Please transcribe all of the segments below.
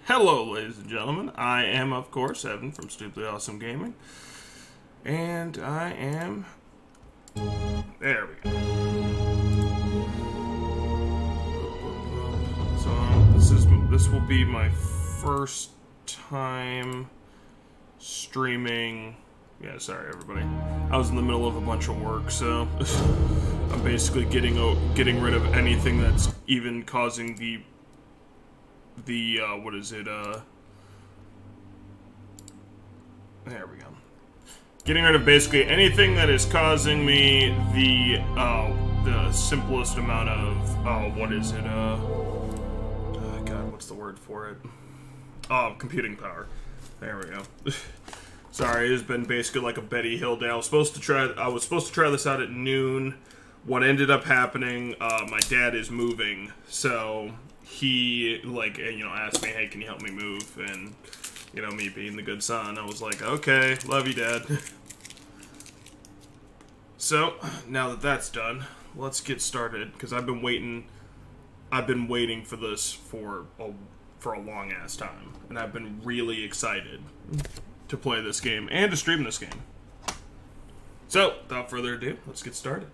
Hello, ladies and gentlemen. I am, of course, Evan from Stupidly Awesome Gaming. And I am... There we go. So, this will be my first time streaming... Yeah, sorry, everybody. I was in the middle of a bunch of work, so... I'm basically getting rid of anything that's even causing the what is it, there we go. Getting rid of basically anything that is causing me the simplest amount of, what is it, God, what's the word for it? Computing power. There we go. Sorry, it's been basically like a Betty Hill day. I was supposed to try this out at noon. What ended up happening, my dad is moving, so he, like, asked me, hey, can you help me move? And, me being the good son, I was like, okay, love you, Dad. So, now that that's done, let's get started, because I've been waiting for this for a long-ass time, and I've been really excited to play this game, and to stream this game. So, without further ado, let's get started.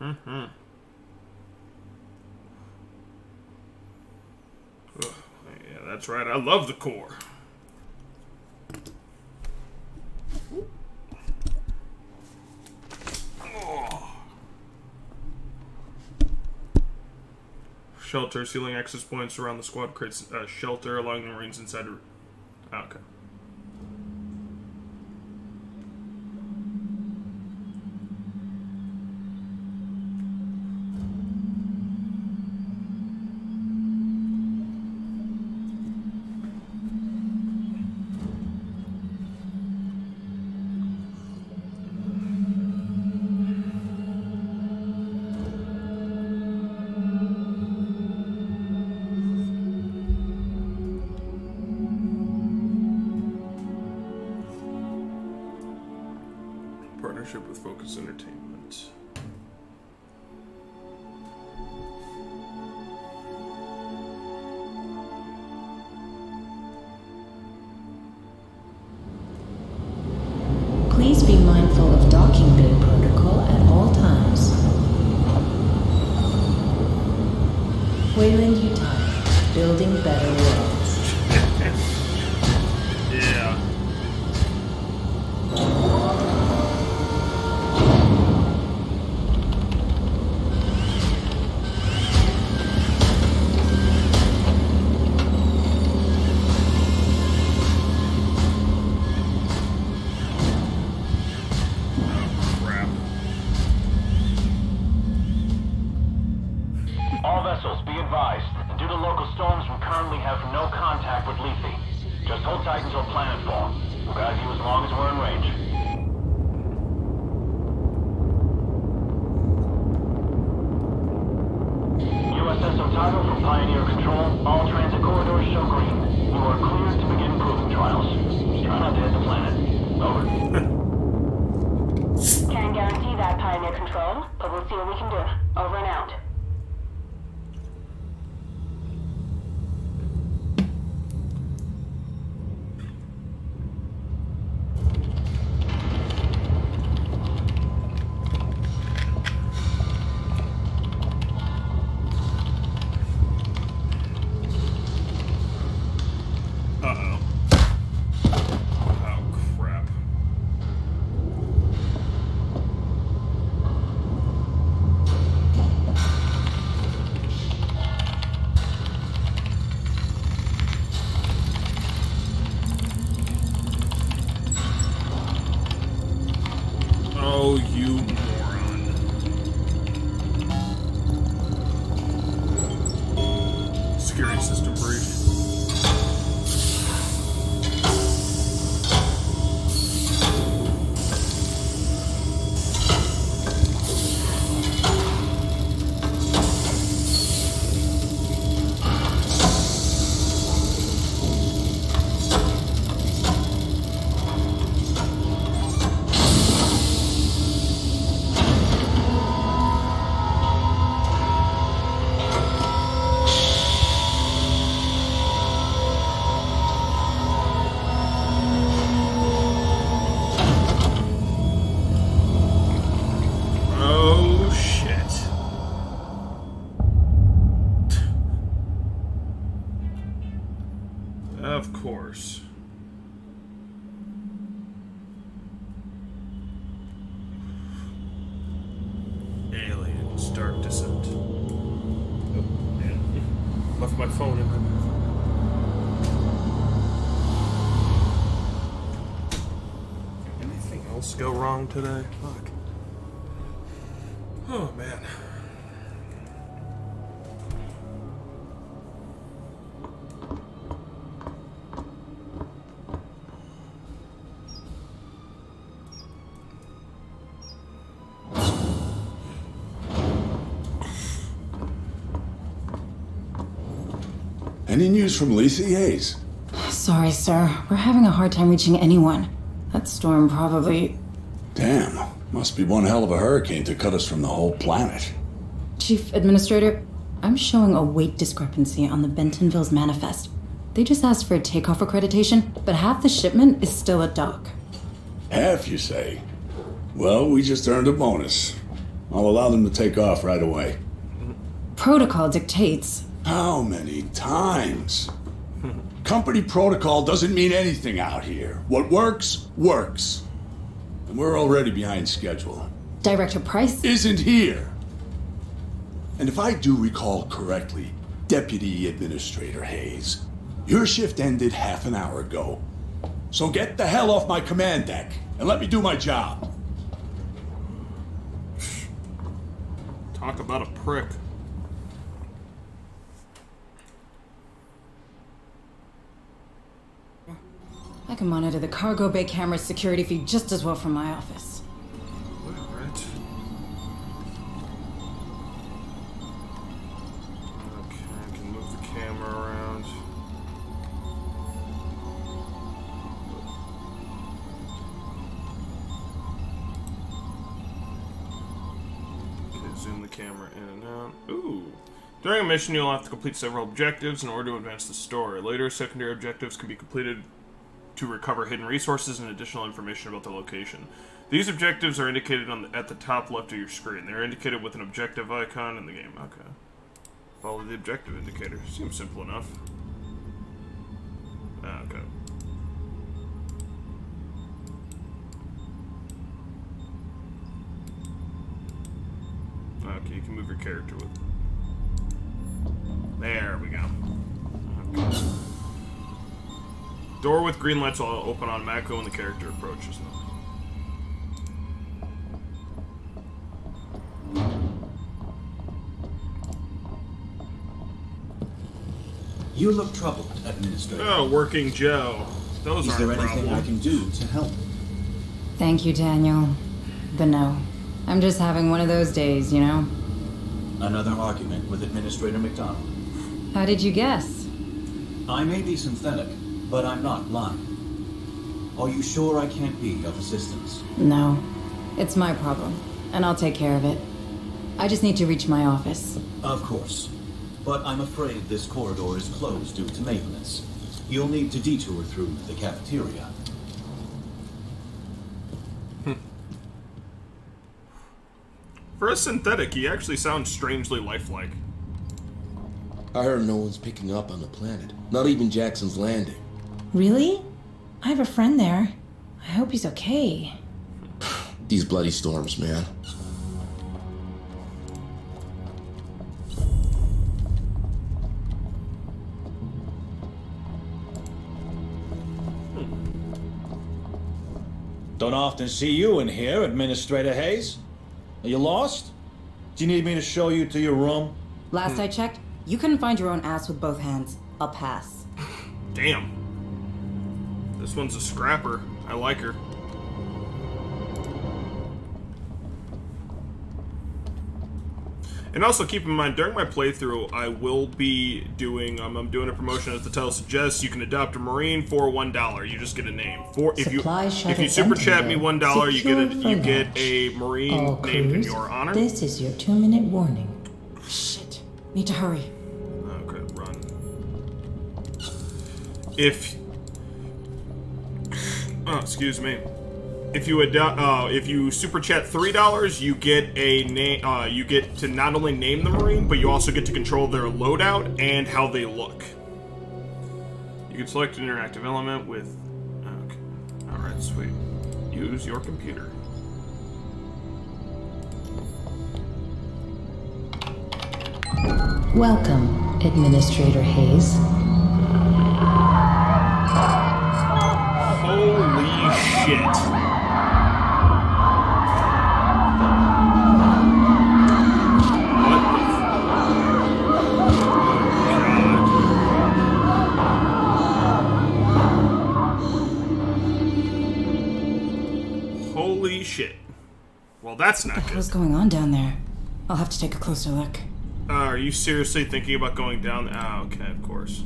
Yeah, that's right. I love the core. Oh. Shelter, sealing access points around the squad creates shelter, allowing the Marines inside. Okay. Partnership with Focus Entertainment. Please be mindful of docking bay protocol at all times. Weyland, Yutani, building better worlds. Yeah. All vessels, be advised. Due to local storms, we currently have no contact with Lethe. Just hold tight until planetfall. We'll guide you as long as we're in range. USS Otago from Pioneer Control. All transit corridors show green. You are cleared to begin proving trials. Try not to hit the planet. Over. Can't guarantee that, Pioneer Control, but we'll see what we can do. Over and out. Uh-oh. Oh, crap. Oh, you moron. Security system breach. dark descent. Oh, man. Left my phone in there. Anything else go wrong today? Fuck. Oh, man. Any news from Lethe, Hayes? Sorry, sir. We're having a hard time reaching anyone. That storm probably... Damn. Must be one hell of a hurricane to cut us from the whole planet. Chief Administrator, I'm showing a weight discrepancy on the Bentonville's manifest. They just asked for a takeoff accreditation, but half the shipment is still at dock. Half, you say? Well, we just earned a bonus. I'll allow them to take off right away. Protocol dictates. How many times? Company protocol doesn't mean anything out here. What works, works. And we're already behind schedule. Director Price? Isn't here. And if I do recall correctly, Deputy Administrator Hayes, your shift ended half an hour ago. So get the hell off my command deck and let me do my job. Talk about a prick. I can monitor the cargo bay camera security feed just as well from my office. Alright. Okay, I can move the camera around. Okay, zoom the camera in and out. Ooh. During a mission, you'll have to complete several objectives in order to advance the story. Later, secondary objectives can be completed to recover hidden resources and additional information about the location. These objectives are indicated at the top left of your screen. They're indicated with an objective icon in the game. Okay. Follow the objective indicator. Seems simple enough. Okay. Okay, you can move your character with... There we go. Okay. Door with green lights will open on Maeko when the character approaches them. You look troubled, Administrator. Oh, working Joe. Those aren't a problem. Is there anything I can do to help? Thank you, Daniel. But no. I'm just having one of those days, you know? Another argument with Administrator McDonald. How did you guess? I may be synthetic, but I'm not lying. Are you sure I can't be of assistance? No. It's my problem, and I'll take care of it. I just need to reach my office. Of course. But I'm afraid this corridor is closed due to maintenance. You'll need to detour through the cafeteria. For a synthetic, he actually sounds strangely lifelike. I heard no one's picking up on the planet. Not even Jackson's Landing. Really? I have a friend there. I hope he's okay. These bloody storms, man. Don't often see you in here, Administrator Hayes. Are you lost? Do you need me to show you to your room? Last I checked, you couldn't find your own ass with both hands. I'll pass. Damn. This one's a scrapper. I like her. And also keep in mind, during my playthrough, I will be doing, I'm doing a promotion as the title suggests. You can adopt a Marine for $1. You just get a name. If you super chat me $1, you get a Marine named in your honor. This is your 2-minute warning. Shit. Need to hurry. Okay, run. Excuse me. If you super chat $3, you get a name. You get to not only name the Marine, but you also get to control their loadout and how they look. You can select an interactive element with. Okay. All right, sweet. Use your computer. Welcome, Administrator Hayes. Holy shit. Holy shit. Well, that's not good. What's going on down there? I'll have to take a closer look. Are you seriously thinking about going down? Ah, okay, of course.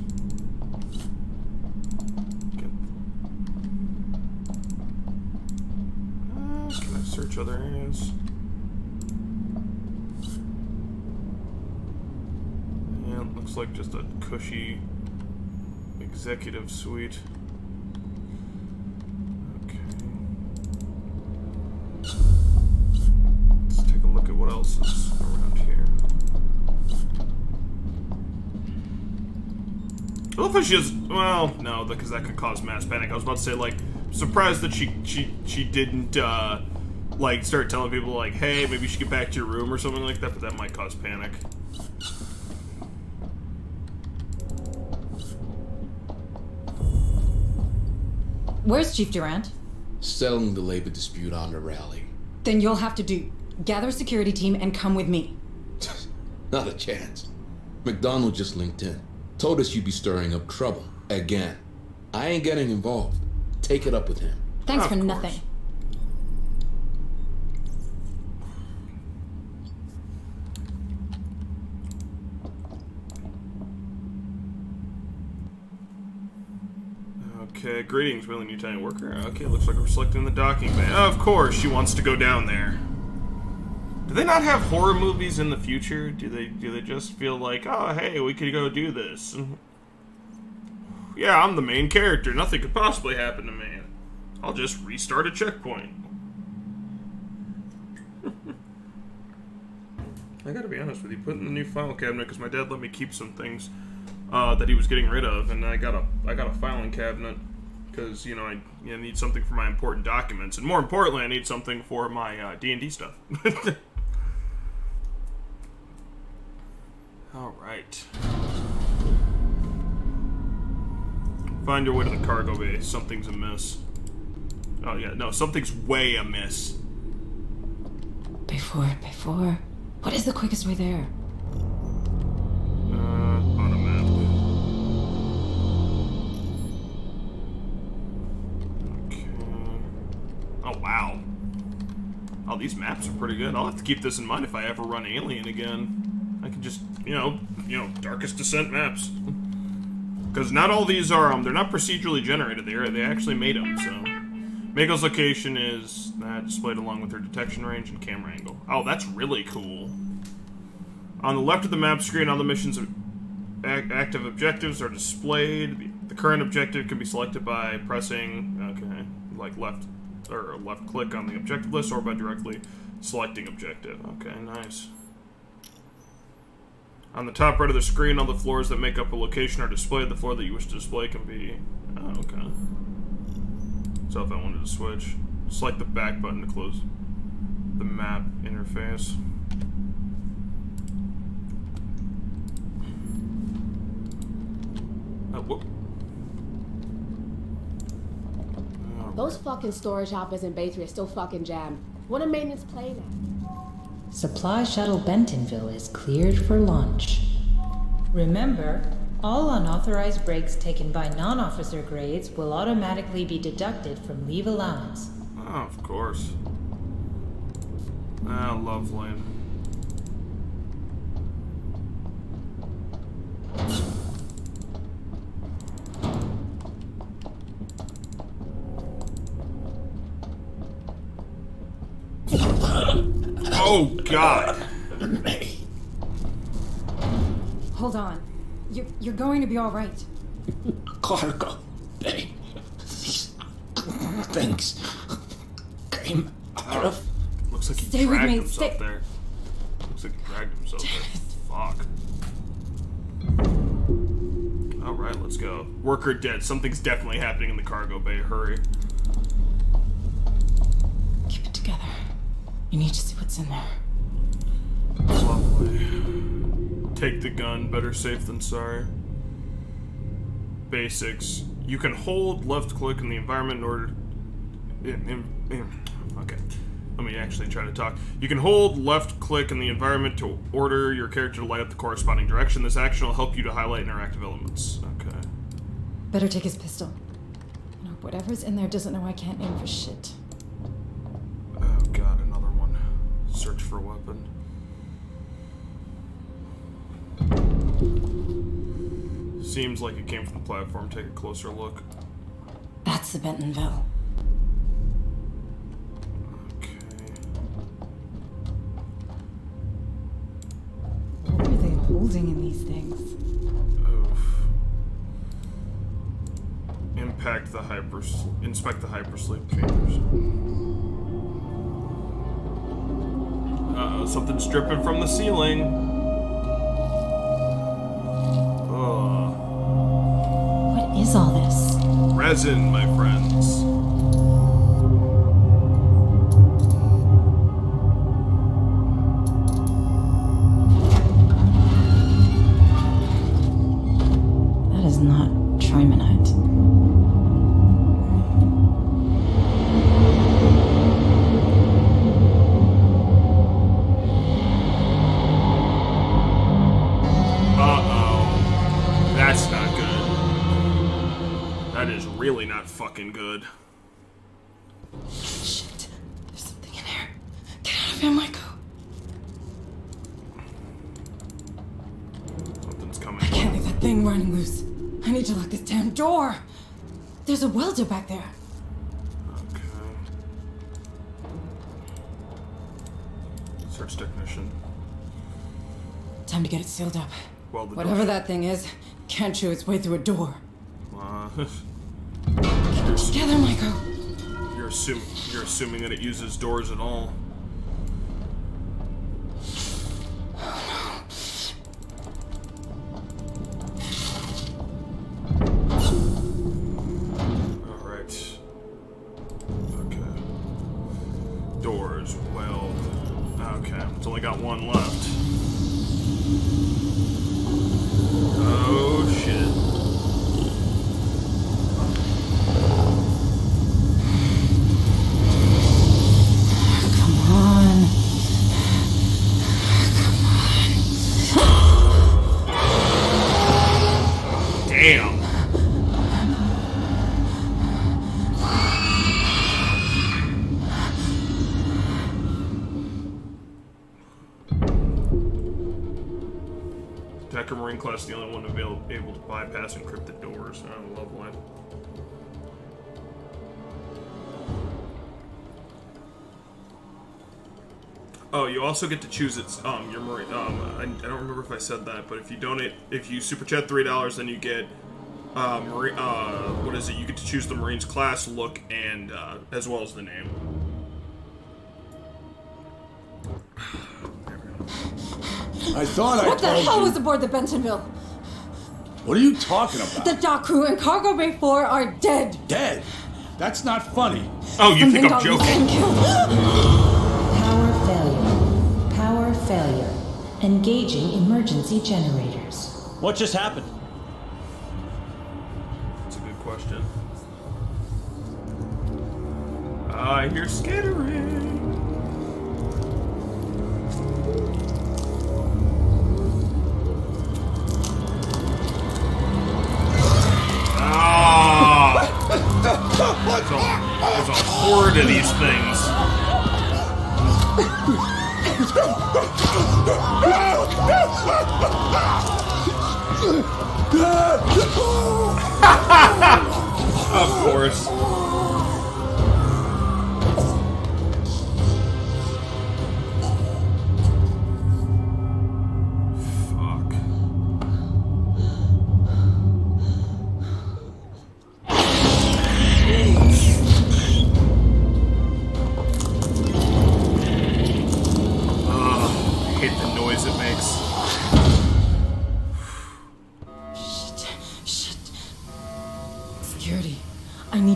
Can I search other areas? Yeah, it looks like just a cushy executive suite. Okay. Let's take a look at what else is around here. I love how she has, well, no, because that could cause mass panic. I was about to say, like, surprised that she didn't, like, start telling people, like, hey, maybe you should get back to your room or something like that, but that might cause panic. Where's Chief Durant? Settling the labor dispute on the rally. Then you'll have to gather a security team and come with me. Not a chance. McDonald just linked in. Told us you'd be stirring up trouble. Again. I ain't getting involved. Take it up with him. Thanks for nothing. Okay, greetings, Weyland Yutani worker. Okay, looks like we're selecting the docking bay. Of course, she wants to go down there. Do they not have horror movies in the future? Do they just feel like, oh, hey, we could go do this? Yeah, I'm the main character. Nothing could possibly happen to me. I'll just restart a checkpoint. I gotta be honest with you. Put in the new file cabinet because my dad let me keep some things that he was getting rid of, and I got a filing cabinet because you know I need something for my important documents, and more importantly, I need something for my D&D stuff. All right. Find your way to the cargo bay. Something's amiss. Oh yeah, no, something's way amiss. Before. What is the quickest way there? On a map. Okay. Oh wow. Oh, these maps are pretty good. I'll have to keep this in mind if I ever run Alien again. I can just, you know, Darkest Descent maps. Because not all these are, they're not procedurally generated. They actually made them, so. Maeko's location is displayed along with her detection range and camera angle. Oh, that's really cool. On the left of the map screen, all the mission's active objectives are displayed. The current objective can be selected by pressing, okay, like left click on the objective list, or by directly selecting objective. Okay, nice. On the top right of the screen, all the floors that make up a location are displayed. The floor that you wish to display can be... Oh, okay. So if I wanted to switch, select the back button to close the map interface. Whoop. Those fucking storage hoppers in Bay 3 are still fucking jammed. What a maintenance plane at? Supply shuttle Bentonville is cleared for launch. Remember, all unauthorized breaks taken by non-officer grades will automatically be deducted from leave allowance. Oh, of course. Ah, lovely. Oh, God. Hold on. You're going to be all right. Cargo bay. These things came out of... Looks like he Stay with dragged me. himself there. Looks like he dragged himself there. Fuck. Alright, let's go. Worker dead. Something's definitely happening in the cargo bay. Hurry. Keep it together. You need to see what's in there. Lovely. Take the gun. Better safe than sorry. Basics. You can hold left click in the environment in order... Okay. Let me actually try to talk. You can hold left click in the environment to order your character to light up the corresponding direction. This action will help you to highlight interactive elements. Okay. Better take his pistol. No, whatever's in there doesn't know I can't aim for shit. Oh god, another one. Search for a weapon. Seems like it came from the platform. Take a closer look. That's the Bentonville. What were they holding in these things? Oof. Inspect the hypersleep chambers. Uh-oh, something's dripping from the ceiling. Ugh. What is all this? Resin, my friends. That is not trimonite. That's not good. That is really not fucking good. Shit. There's something in here. Get out of here, Maeko. Something's coming. I can't leave that thing running loose. I need to lock this damn door. There's a welder back there. Okay. Search technician. Time to get it sealed up. Well, whatever that thing is, can't chew its way through a door. Together, Maeko. You're assuming that it uses doors at all. All right. Okay. Doors. Weld. Okay. It's only got one left. Oh shit. Come on. Damn. Decker Marine class is the only one able to bypass encrypted doors. Oh, lovely. Oh, you also get to choose its your Marine. I don't remember if I said that, but if you super chat $3, then you get Marine. What is it? You get to choose the Marine's class, look, and as well as the name. I thought What the hell was aboard the Bentonville? What are you talking about? The dock crew and cargo bay 4 are dead. Dead? That's not funny. Oh, you think I'm joking? Power failure. Power failure. Engaging emergency generators. What just happened? That's a good question. I hear skittering. There's a horde of these things. Of course.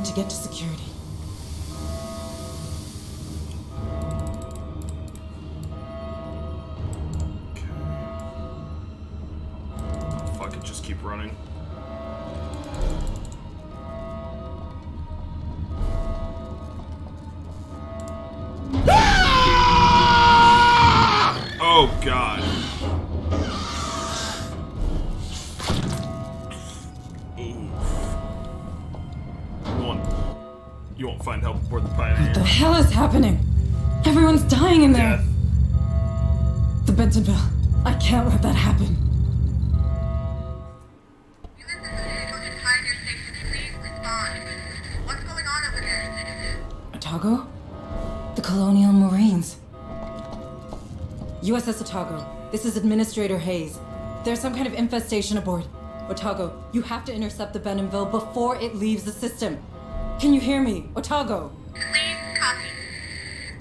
To get to security. keep running. Oh god. You won't find help aboard the Pioneer. What the hell is happening? Everyone's dying in there. Death. The Bentonville. I can't let that happen. What's going on over there? Otago? The Colonial Marines. USS Otago, this is Administrator Hayes. There's some kind of infestation aboard. Otago, you have to intercept the Bentonville before it leaves the system. Can you hear me? Otago? Please copy.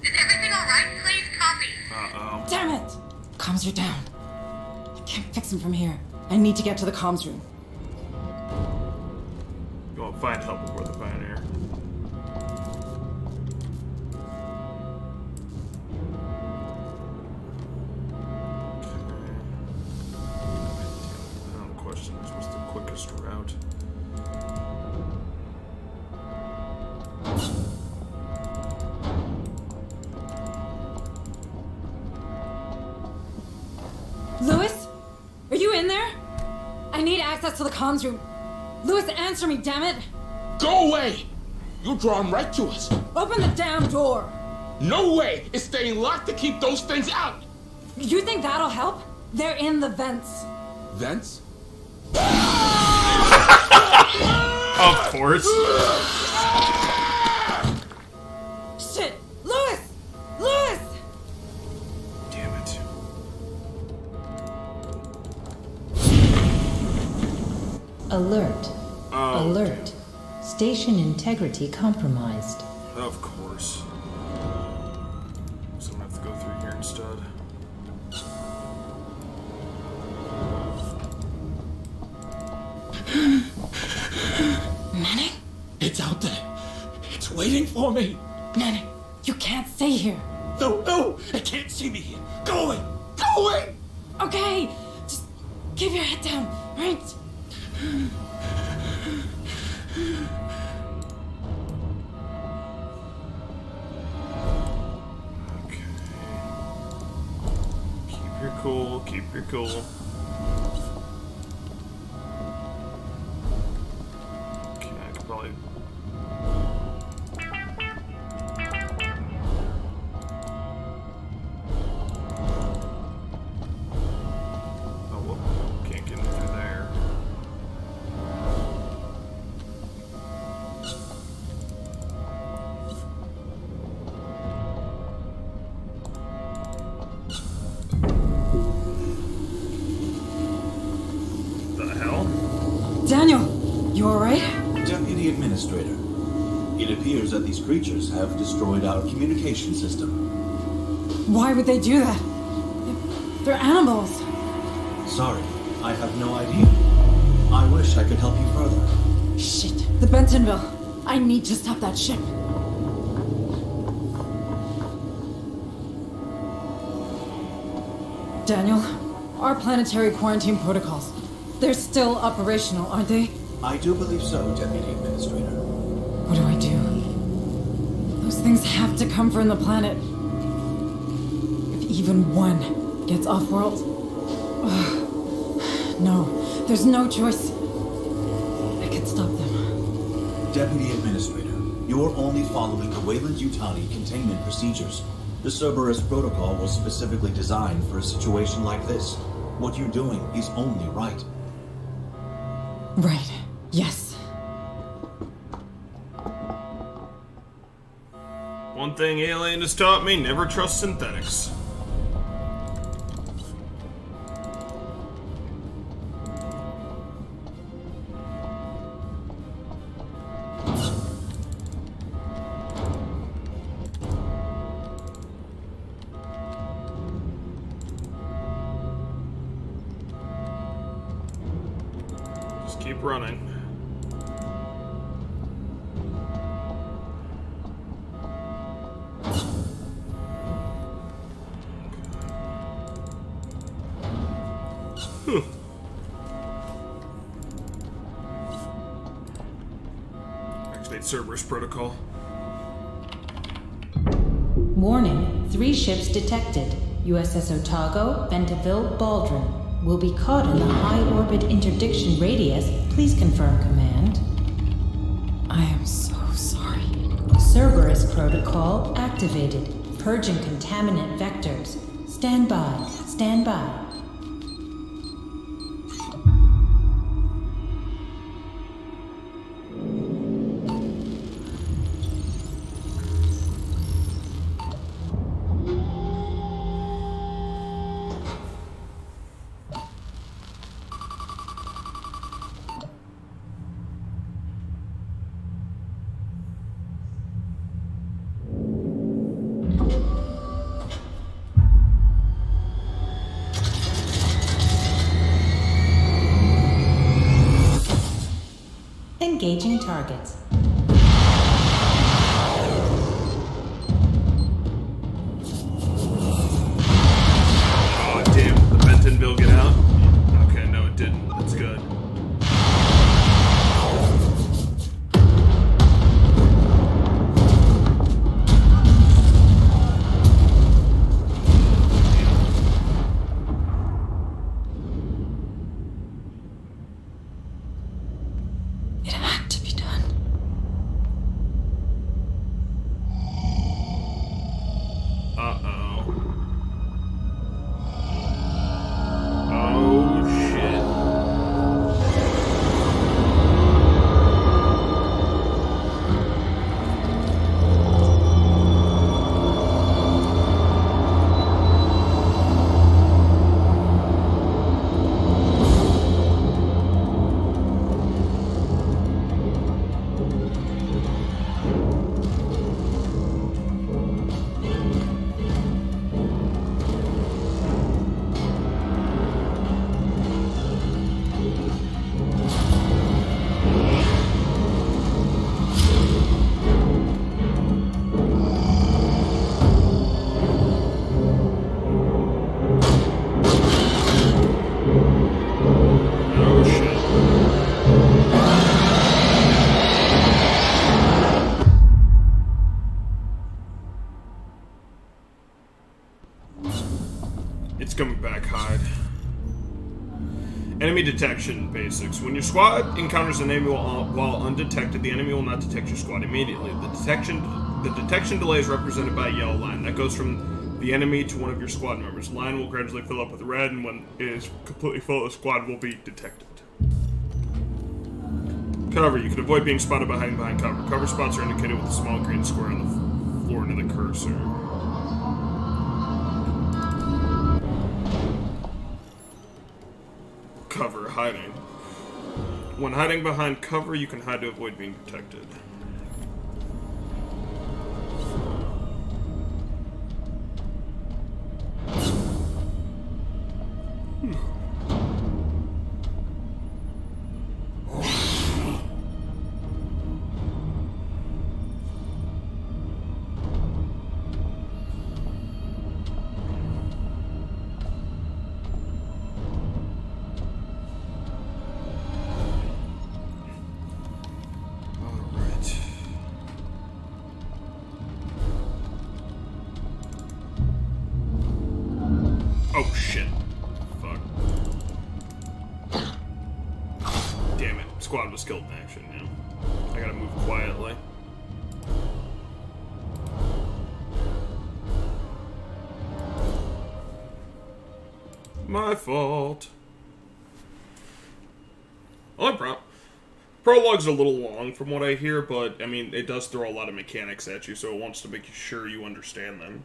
Is everything alright? Please copy. Uh-oh. Damn it! Comms are down. I can't fix them from here. I need to get to the comms room. You won't find help aboard the Pioneer. Now the question is, what's the quickest route? Lewis? Are you in there? I need access to the comms room. Lewis, answer me, damn it! Go away! You'll draw them right to us. Open the damn door! No way! It's staying locked to keep those things out! You think that'll help? They're in the vents. Vents? Of course. Shit! Lewis! Lewis! Damn it. Alert. Oh, Alert. Station integrity compromised. of course. So I'm gonna have to go through here instead. Manning? It's out there. It's waiting for me. Manning, you can't stay here. No, it can't see me here. Go away. Go away. Okay, just keep your head down, right? Okay. Keep your cool, keep your cool. Okay, I could probably... Oh, well, can't get in through there. The hell? Daniel, you alright? Deputy Administrator, it appears that these creatures have destroyed our communication system. Why would they do that? They're animals. Sorry, I have no idea. I wish I could help you further. Shit, the Bentonville. I need to stop that ship. Daniel, our planetary quarantine protocols. They're still operational, aren't they? I do believe so, Deputy Administrator. What do I do? Those things have to come from the planet. If even one gets off-world... No, there's no choice. I can stop them. Deputy Administrator, you're only following the Weyland Yutani containment procedures. The Cerberus protocol was specifically designed for a situation like this. What you're doing is only right. Right. Yes. One thing Alien has taught me, never trust synthetics. Just keep running. activate Cerberus protocol. Warning, 3 ships detected. USS Otago, Bentaville, Baldwin. Will be caught in the high orbit interdiction radius. Please confirm command. I am so sorry. Cerberus protocol activated. Purging contaminant vectors. Stand by. Stand by. Engaging targets. Oh, damn. The Bentonville get out? Okay, no, it didn't. That's good. It's coming back, hide. Enemy detection basics. When your squad encounters an enemy while undetected, the enemy will not detect your squad immediately. The detection delay is represented by a yellow line. That goes from the enemy to one of your squad members. The line will gradually fill up with red, and when it is completely full, the squad will be detected. Cover. You can avoid being spotted by hiding behind cover. Cover spots are indicated with a small green square on the floor near the cursor. Cover. Hiding. When hiding behind cover, you can hide to avoid being detected. Oh shit. Fuck. Damn it. Squad was killed in action now. I gotta move quietly. My fault. Well, Prologue's a little long from what I hear, but I mean, it does throw a lot of mechanics at you, so it wants to make sure you understand them.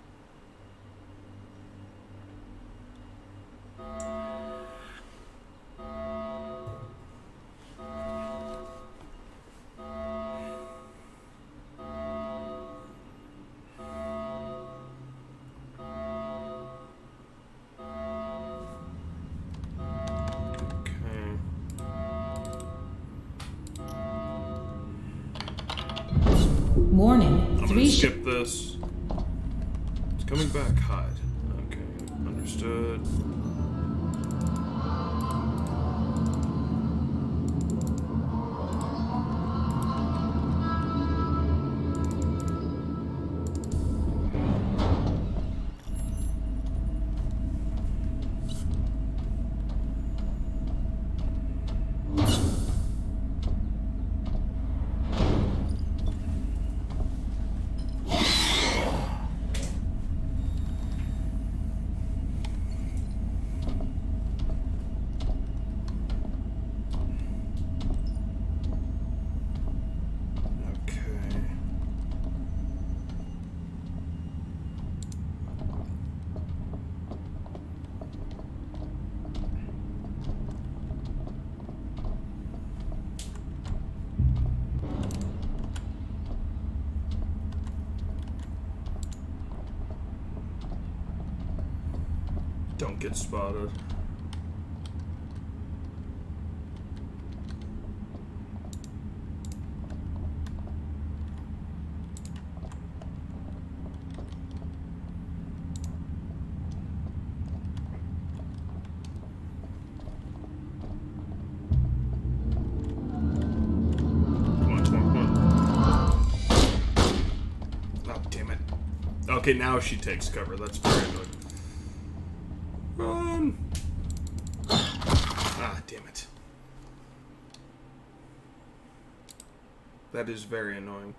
Warning. I'm gonna skip this. It's coming back. Hide. Okay, understood. Don't get spotted. Okay, now she takes cover. That's very good. Run! Ah, damn it. That is very annoying.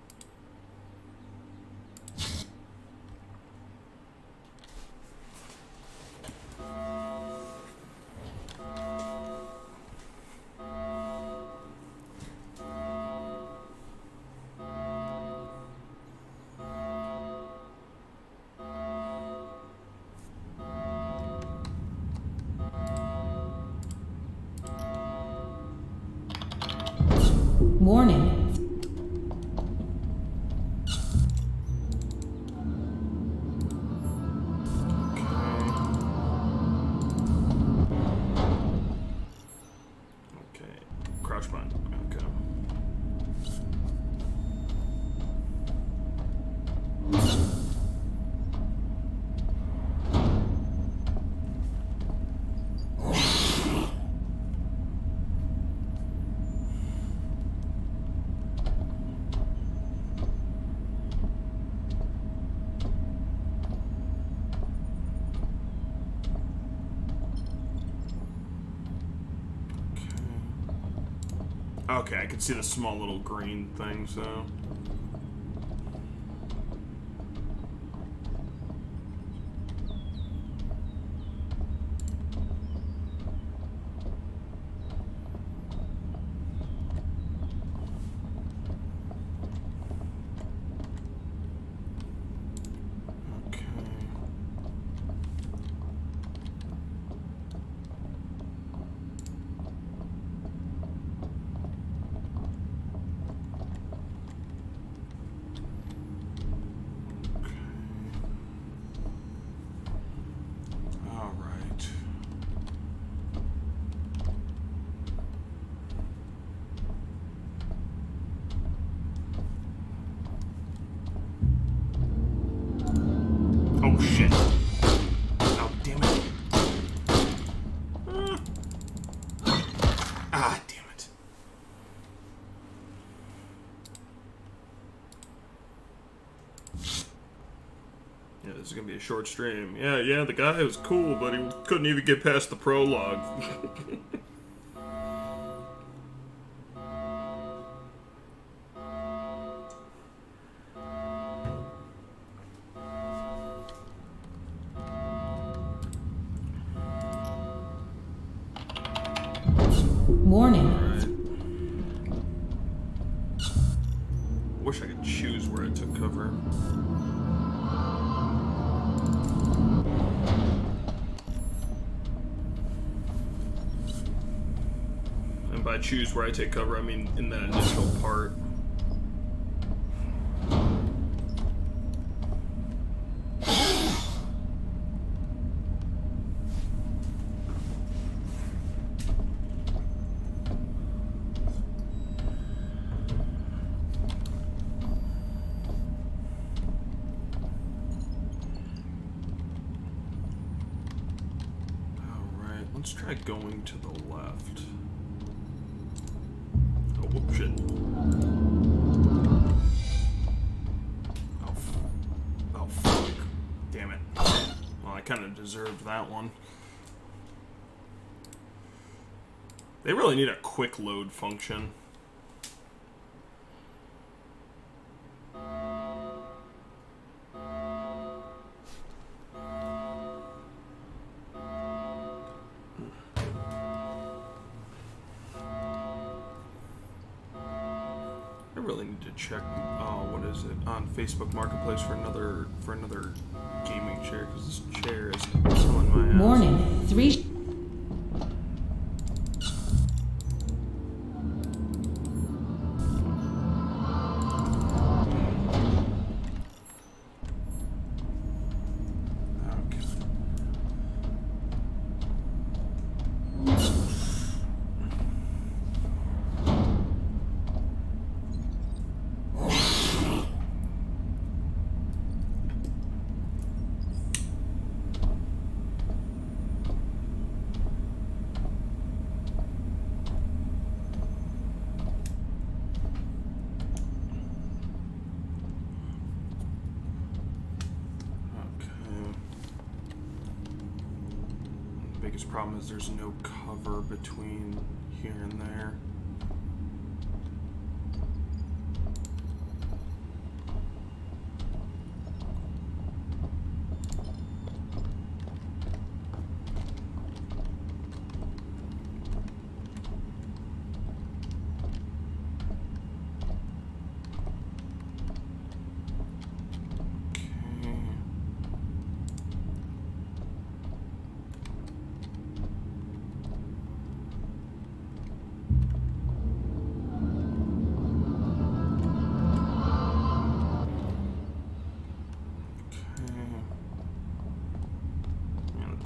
Warning. Okay. Crouch bind. Okay. Okay, I can see the small little green thing, so... Oh shit. Oh damn it. Ah, damn it. Yeah, this is gonna be a short stream. Yeah, the guy was cool, but he couldn't even get past the prologue. Warning. Wish I could choose where I took cover. And by choose where I take cover, I mean in that initial part. Let's try going to the left. Oh, whoop, shit. Oh, fuck. Damn it. Well, I kind of deserved that one. They really need a quick load function. Check what is it on Facebook Marketplace for another gaming chair, because this chair is killing my ass. Warning. 3 His problem is there's no cover between here and there.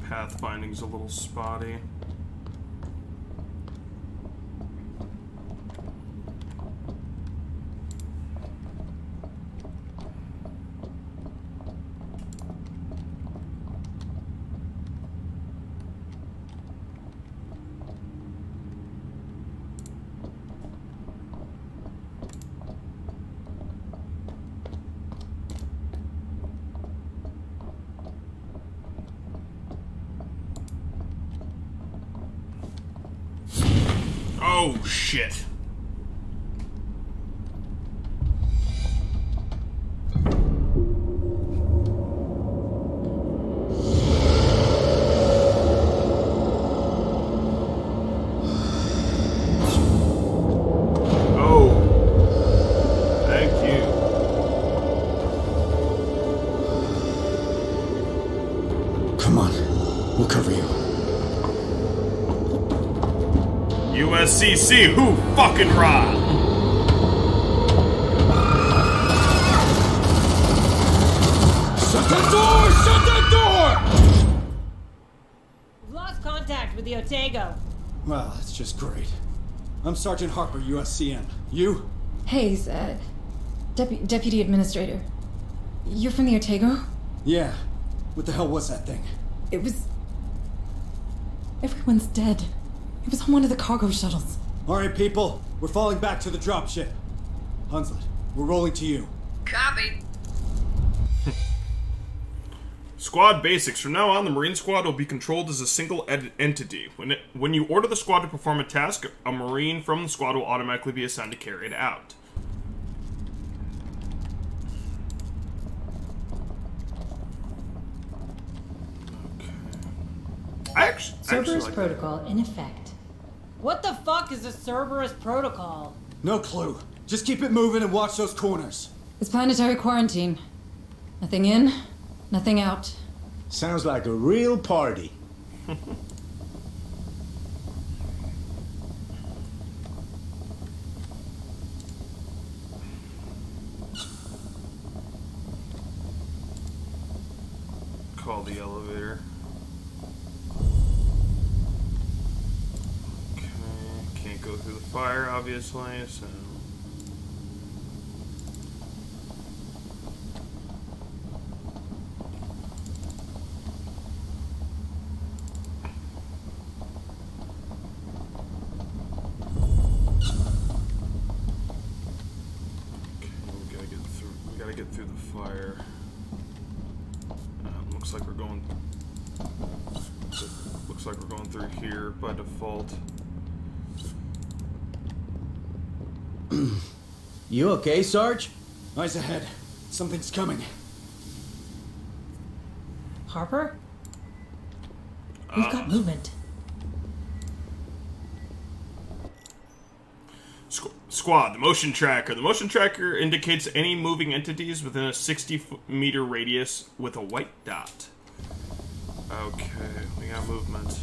Pathfinding's a little spotty. Oh, shit. Oh. Thank you. Come on. We'll cover you. USCC, who fucking robbed? Shut that door! Shut that door! We've lost contact with the Otego. Well, that's just great. I'm Sergeant Harper, USCN. You? Hayes, Deputy Administrator. You're from the Otego? Yeah. What the hell was that thing? It was... Everyone's dead. It was on one of the cargo shuttles. All right, people. We're falling back to the dropship. Hunslet, we're rolling to you. Copy. Squad basics. From now on, the Marine Squad will be controlled as a single entity. When you order the squad to perform a task, a Marine from the squad will automatically be assigned to carry it out. Cerberus protocol in effect. What the fuck is a Cerberus protocol? No clue. Just keep it moving and watch those corners. It's planetary quarantine. Nothing in, nothing out. Sounds like a real party. Call the elevator. Okay, can't go through the fire, obviously, so... Get through the fire. Looks like we're going. Looks like we're going through here by default. You okay, Sarge? Eyes ahead. Something's coming. Harper? We've got movement. Squad, the motion tracker. The motion tracker indicates any moving entities within a 60-meter radius with a white dot. Okay, we got movement.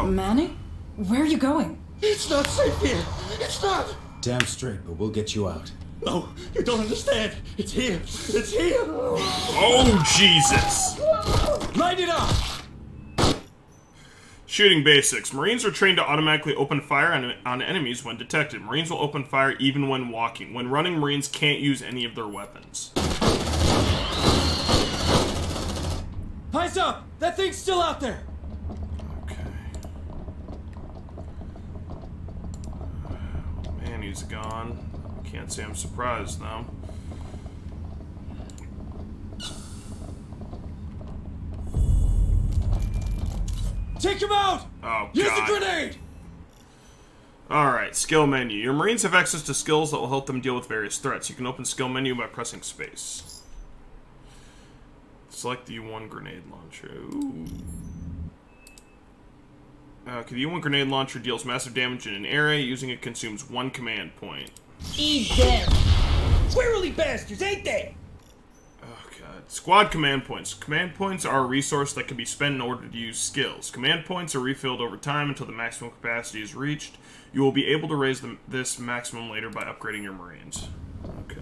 Manny? Where are you going? It's not safe here! It's not! Damn straight, but we'll get you out. No, you don't understand. It's here. It's here. Oh, Jesus. Light it up. Shooting basics. Marines are trained to automatically open fire on enemies when detected. Marines will open fire even when walking. When running, Marines can't use any of their weapons. Eyes up! That thing's still out there! Okay. Man, he's gone. Can't say I'm surprised, though. Take him out! Oh, Use God. the grenade! Alright, skill menu. Your Marines have access to skills that will help them deal with various threats. You can open skill menu by pressing space. Select the U1 grenade launcher. Ooh. Okay, the U1 grenade launcher deals massive damage in an area. Using it consumes 1 command point. Eat them! Squirrely bastards, ain't they? Oh, God. Squad command points. Command points are a resource that can be spent in order to use skills. Command points are refilled over time until the maximum capacity is reached. You will be able to raise this maximum later by upgrading your Marines. Okay.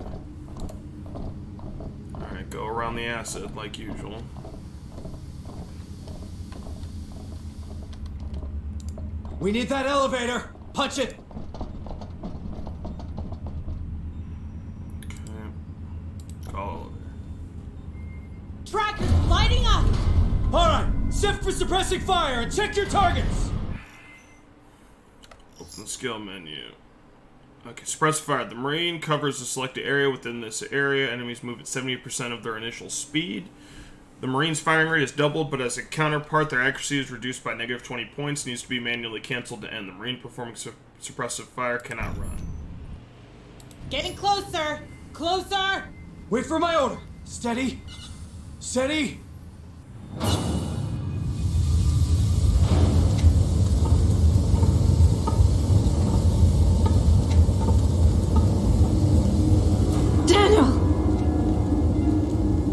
Alright, go around the acid like usual. We need that elevator! Punch it! Okay. Call elevator. Trackers lighting up! Alright, shift for suppressing fire and check your targets! Open the skill menu. Okay, suppress fire. The Marine covers a selected area. Within this area, enemies move at 70% of their initial speed. The Marine's firing rate is doubled, but as a counterpart, their accuracy is reduced by negative 20 points. Needs to be manually canceled to end. The Marine performing suppressive fire cannot run. Getting closer! Closer! Wait for my order! Steady! Steady!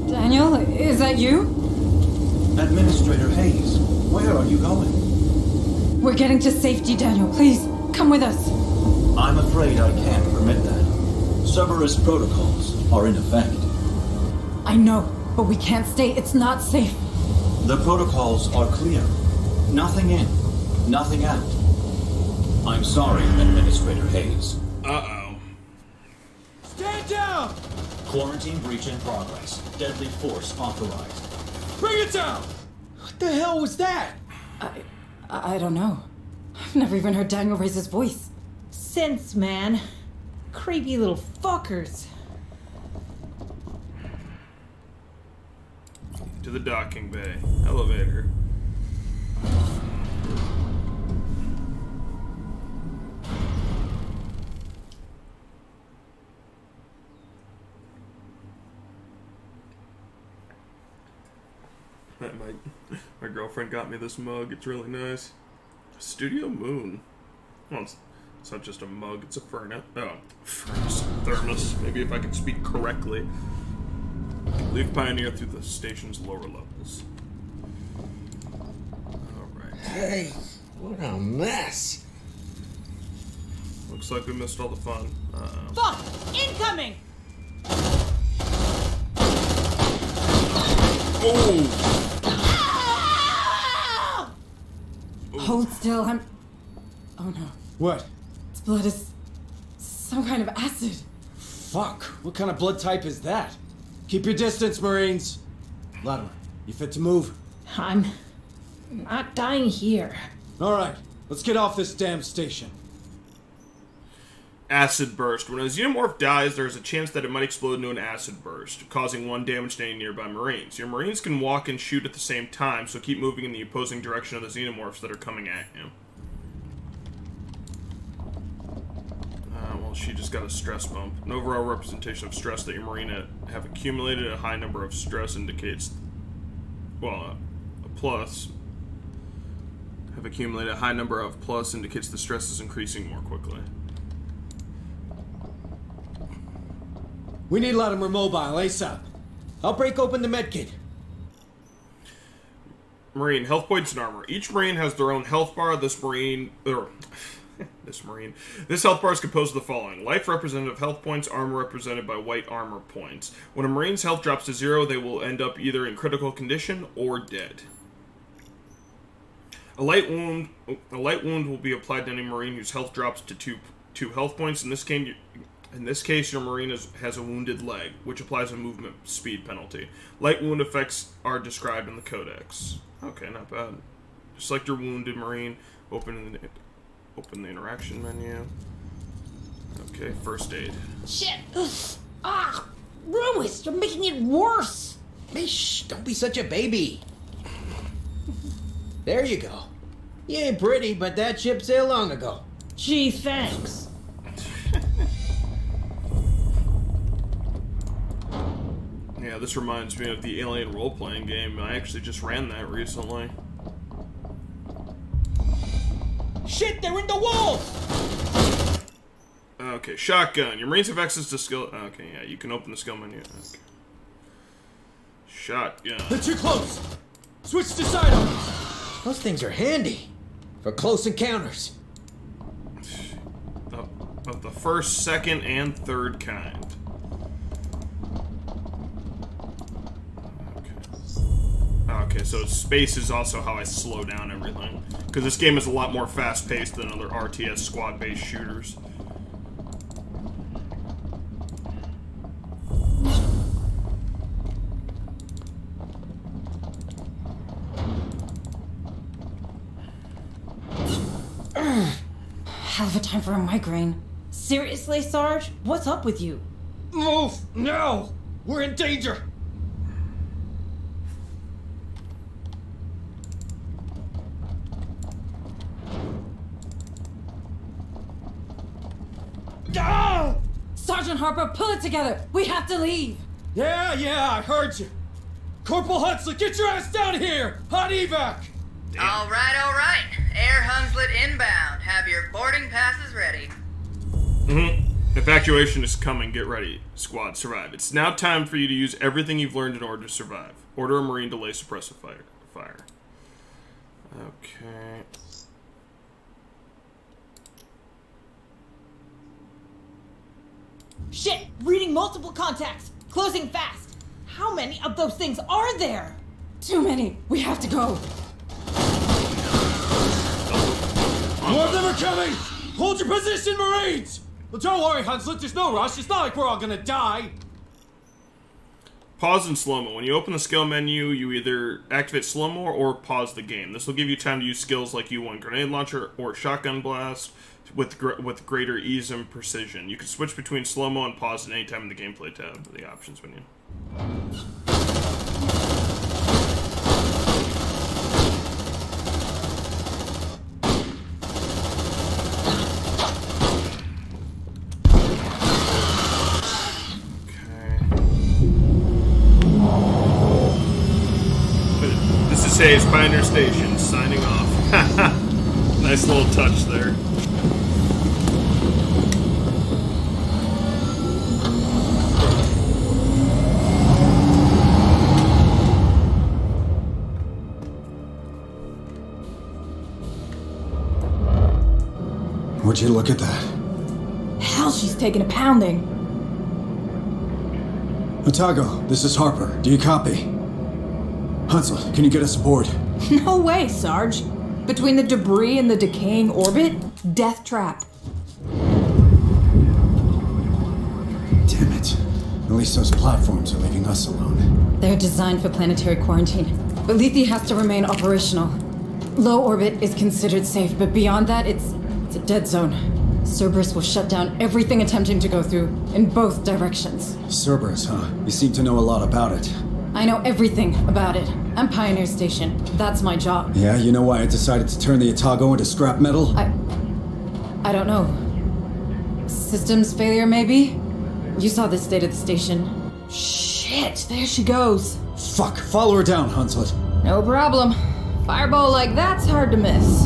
Daniel, is that you? Administrator Hayes, where are you going? We're getting to safety, Daniel. Please, come with us. I'm afraid I can't permit that. Cerberus protocols are in effect. I know, but we can't stay. It's not safe. The protocols are clear. Nothing in, nothing out. I'm sorry, Administrator Hayes. Uh-oh. Stand down! Quarantine breach in progress. Deadly force authorized. Bring it down! What the hell was that? I don't know. I've never even heard Daniel raise his voice. Sense, man. Creepy little fuckers. To the docking bay. Elevator. My girlfriend got me this mug. It's really nice. Studio Moon. Well, it's not just a mug, it's a furnace. Oh, furnace. Thermos. Maybe if I can speak correctly. Leave Pioneer through the station's lower levels. Alright. Hey, what a mess. Looks like we missed all the fun. Fuck! Incoming! Oh! Hold still, I'm... Oh no. What? Its blood is... some kind of acid. Fuck, what kind of blood type is that? Keep your distance, Marines. Latimer, you fit to move? I'm not dying here. Alright, let's get off this damn station. Acid burst. When a Xenomorph dies, there's a chance that it might explode into an acid burst, causing 1 damage to any nearby Marines. Your Marines can walk and shoot at the same time, so keep moving in the opposing direction of the Xenomorphs that are coming at you. Well, she just got a stress bump. An overall representation of stress that your Marine have accumulated. A high number of stress indicates... Well, a plus. Have accumulated a high number of plus indicates the stress is increasing more quickly. We need Latimer mobile, ASAP. I'll break open the medkit. Marine, health points and armor. Each Marine has their own health bar. This Marine... This Marine. This health bar is composed of the following. Life represented of health points, armor represented by white armor points. When a Marine's health drops to 0, they will end up either in critical condition or dead. A light wound will be applied to any Marine whose health drops to 2 health points. In this case, your Marine has a wounded leg, which applies a movement speed penalty. Light wound effects are described in the Codex. Okay, not bad. Just like your wounded Marine, open the interaction menu. Okay, first aid. Shit! Ah! Rumus, you're making it worse! Hey, shh, don't be such a baby. There you go. You ain't pretty, but that ship sailed long ago. Gee, thanks. Yeah, this reminds me of the Alien role-playing game. I actually just ran that recently. Shit, they're in the wall! Okay, shotgun. Your Marines have access to skill... Okay, yeah, you can open the skill menu. Okay. Shotgun. They're too close! Switch to sidearms! Those things are handy. For close encounters. Of the first, second, and third kind. Okay, so space is also how I slow down everything. Because this game is a lot more fast-paced than other RTS squad-based shooters. Hell of a time for a migraine. Seriously, Sarge? What's up with you? Move! Now! We're in danger! Ah! Sergeant Harper, pull it together! We have to leave! Yeah, I heard you. Corporal Hunslet, get your ass down here! Hot evac! All right. Air Hunslet inbound. Have your boarding passes ready. Evacuation is coming. Get ready. Squad, survive. It's now time for you to use everything you've learned in order to survive. Order a Marine to lay suppressive fire. Okay. Shit! Reading multiple contacts! Closing fast! How many of those things are there? Too many! We have to go! More of them are coming! Hold your position, Marines! Well, don't worry, Hunslet, there's no rush. It's not like we're all gonna die. Pause in slow-mo. When you open the skill menu, you either activate slow-mo or pause the game. This will give you time to use skills like U1 grenade launcher or shotgun blast with greater ease and precision. You can switch between slow-mo and pause at any time in the gameplay tab, the options menu. Hayes, Pioneer Station, signing off. Nice little touch there. Would you look at that? Hell, she's taking a pounding. Otago, this is Harper. Do you copy? Hunslet, can you get us aboard? No way, Sarge. Between the debris and the decaying orbit, death trap. Damn it. At least those platforms are leaving us alone. They're designed for planetary quarantine, but Lethe has to remain operational. Low orbit is considered safe, but beyond that, it's a dead zone. Cerberus will shut down everything attempting to go through, in both directions. Cerberus, huh? You seem to know a lot about it. I know everything about it. I'm Pioneer Station. That's my job. Yeah, you know why I decided to turn the Otago into scrap metal? I don't know. Systems failure, maybe? You saw the state of the station. Shit, there she goes. Fuck, follow her down, Hunslet. No problem. Fireball like that's hard to miss.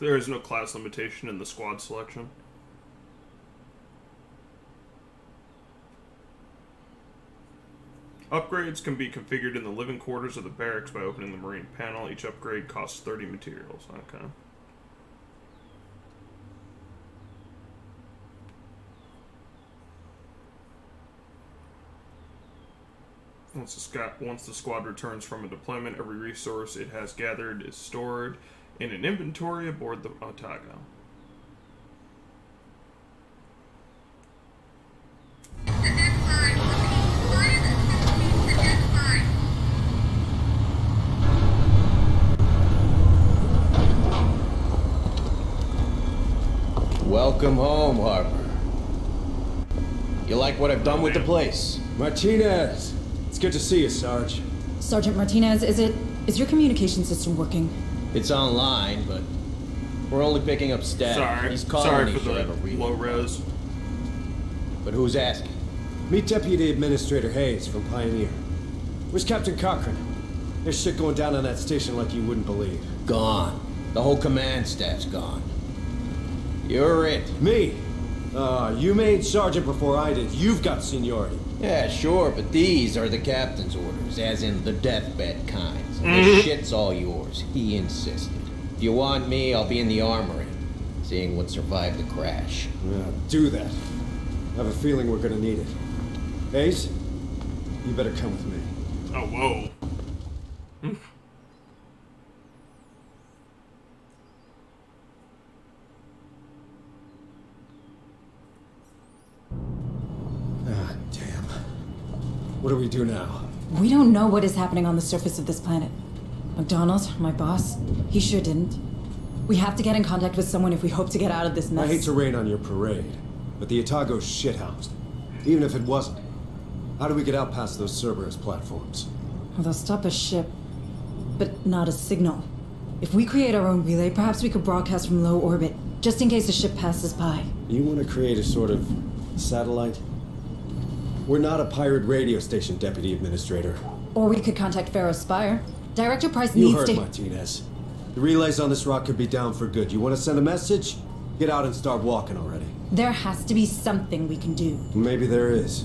There is no class limitation in the squad selection. Upgrades can be configured in the living quarters of the barracks by opening the Marine panel. Each upgrade costs 30 materials. Okay. Once the squad returns from a deployment, every resource it has gathered is stored in an inventory aboard the Otago. Welcome home, Harper. You like what I've done with the place? Martinez! It's good to see you, Sarge. Sergeant Martinez, is your communication system working? It's online, but we're only picking up static. Sorry for the low res. But who's asking? Meet Deputy Administrator Hayes from Pioneer. Where's Captain Cochran? There's shit going down on that station like you wouldn't believe. Gone. The whole command staff's gone. You're it. Me? You made sergeant before I did. You've got seniority. Yeah, sure, but these are the captain's orders, as in the deathbed kinds. This shit's all yours. He insisted. If you want me, I'll be in the armory, seeing what survived the crash. Do that. I have a feeling we're gonna need it. Hayes, you better come with me. Oh, whoa. What do we do now? We don't know what is happening on the surface of this planet. McDonald, my boss, he sure didn't. We have to get in contact with someone if we hope to get out of this mess. I hate to rain on your parade, but the Otago's shithoused. Even if it wasn't, how do we get out past those Cerberus platforms? Well, they'll stop a ship, but not a signal. If we create our own relay, perhaps we could broadcast from low orbit, just in case a ship passes by. You want to create a sort of satellite? We're not a pirate radio station, Deputy Administrator. Or we could contact Pharaoh's Spire. Director Price You needs heard to... Martinez. The relays on this rock could be down for good. You want to send a message? Get out and start walking already. There has to be something we can do. Maybe there is.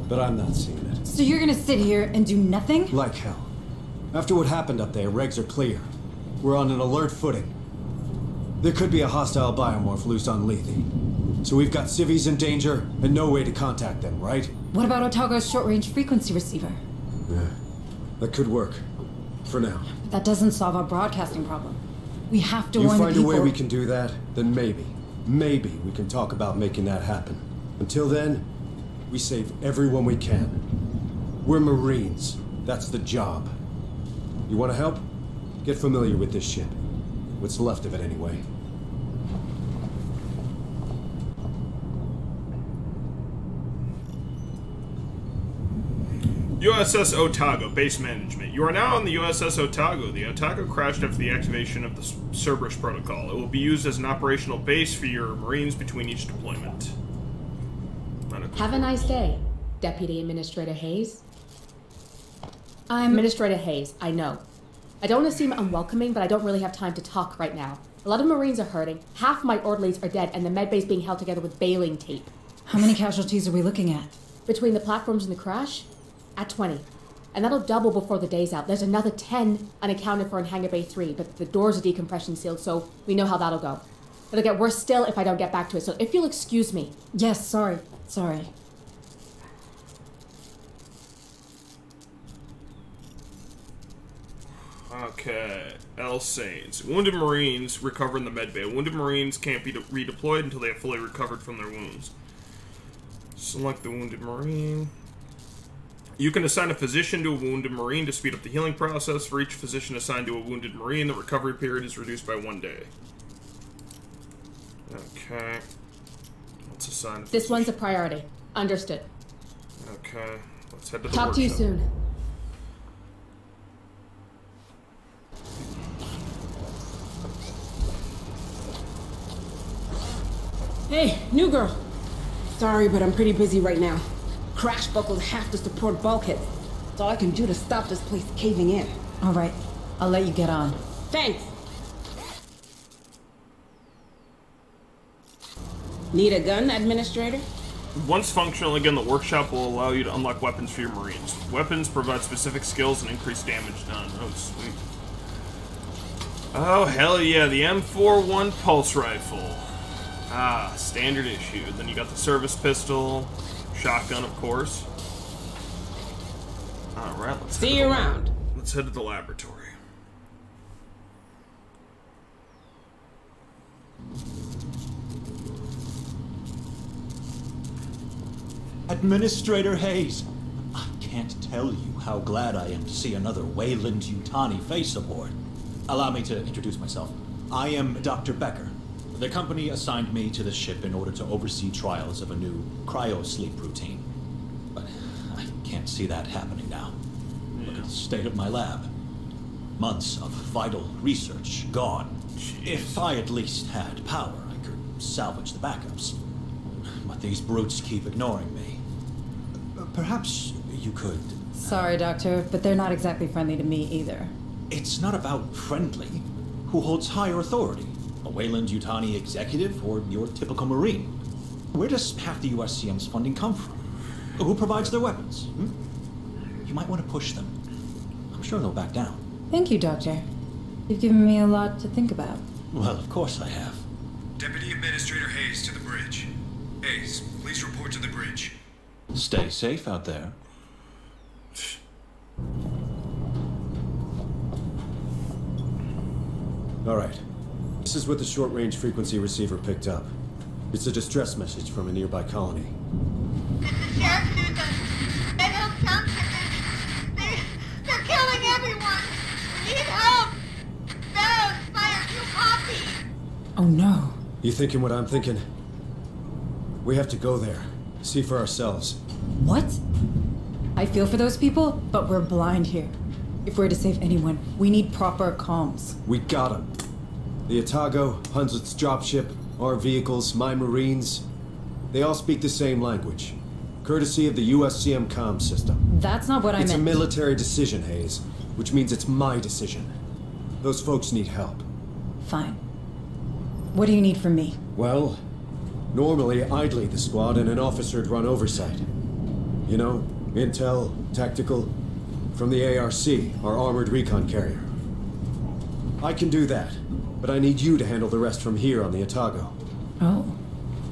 But I'm not seeing it. So you're gonna sit here and do nothing? Like hell. After what happened up there, regs are clear. We're on an alert footing. There could be a hostile biomorph loose on Lethe. So we've got civvies in danger and no way to contact them, right? What about Otago's short-range frequency receiver? Yeah, that could work. For now. But that doesn't solve our broadcasting problem. We have to warn the people. You find a way we can do that, then maybe we can talk about making that happen. Until then, we save everyone we can. We're Marines. That's the job. You want to help? Get familiar with this ship. What's left of it, anyway. USS Otago, base management. You are now on the USS Otago. The Otago crashed after the activation of the Cerberus protocol. It will be used as an operational base for your Marines between each deployment. Have a nice day, Deputy Administrator Hayes. I'm Administrator Hayes, I know. I don't want to seem unwelcoming, but I don't really have time to talk right now. A lot of Marines are hurting, half my orderlies are dead, and the medbay being held together with baling tape. How many casualties are we looking at? Between the platforms and the crash? At 20. And that'll double before the day's out. There's another 10 unaccounted for in Hangar Bay 3, but the doors are decompression sealed, so we know how that'll go. It'll get worse still if I don't get back to it, so if you'll excuse me. Yes, sorry. Okay, L. Saints. Wounded Marines recover in the medbay. Wounded Marines can't be redeployed until they have fully recovered from their wounds. Select the Wounded Marine. You can assign a physician to a Wounded Marine to speed up the healing process. For each physician assigned to a Wounded Marine, the recovery period is reduced by 1 day. Okay. Let's assign a physician. This one's a priority. Understood. Okay. Let's head to the Talk to you soon. Hey, new girl. Sorry, but I'm pretty busy right now. Crash buckled half the support bulkheads. That's all I can do to stop this place caving in. All right, I'll let you get on. Thanks. Need a gun, Administrator? Once functional again, the workshop will allow you to unlock weapons for your Marines. Weapons provide specific skills and increase damage done. Oh, sweet. Oh, hell yeah, the M41 pulse rifle. Ah, standard issue. Then you got the service pistol, shotgun, of course. Alright, let's see you around. Let's head to the laboratory. Administrator Hayes, I can't tell you how glad I am to see another Weyland Yutani face aboard. Allow me to introduce myself. I am Dr. Becker. The company assigned me to the ship in order to oversee trials of a new cryo-sleep routine. But I can't see that happening now. Look at the state of my lab. Months of vital research gone. Jeez. If I at least had power, I could salvage the backups. But these brutes keep ignoring me. Perhaps you could... Sorry, Doctor, but they're not exactly friendly to me either. It's not about friendly. Who holds higher authority? A Weyland Yutani executive or your typical Marine? Where does half the USCM's funding come from? Who provides their weapons? You might want to push them. I'm sure they'll back down. Thank you, Doctor. You've given me a lot to think about. Well, of course I have. Deputy Administrator Hayes to the bridge. Hayes, please report to the bridge. Stay safe out there. All right. This is what the short-range frequency receiver picked up. It's a distress message from a nearby colony. This is Sheriff Susan. Red Hill Township. They're killing everyone. We need help. Barrows fired 2 copies. Oh no. You thinking what I'm thinking? We have to go there. See for ourselves. What? I feel for those people, but we're blind here. If we're to save anyone, we need proper comms. We got them. The Otago, Hunslet's dropship, our vehicles, my Marines, they all speak the same language. Courtesy of the USCM comm system. That's not what I meant. It's a military decision, Hayes, which means it's my decision. Those folks need help. Fine. What do you need from me? Well, normally I'd lead the squad and an officer'd run oversight. You know, intel, tactical, from the ARC, our armored recon carrier. I can do that, but I need you to handle the rest from here on the Otago. Oh,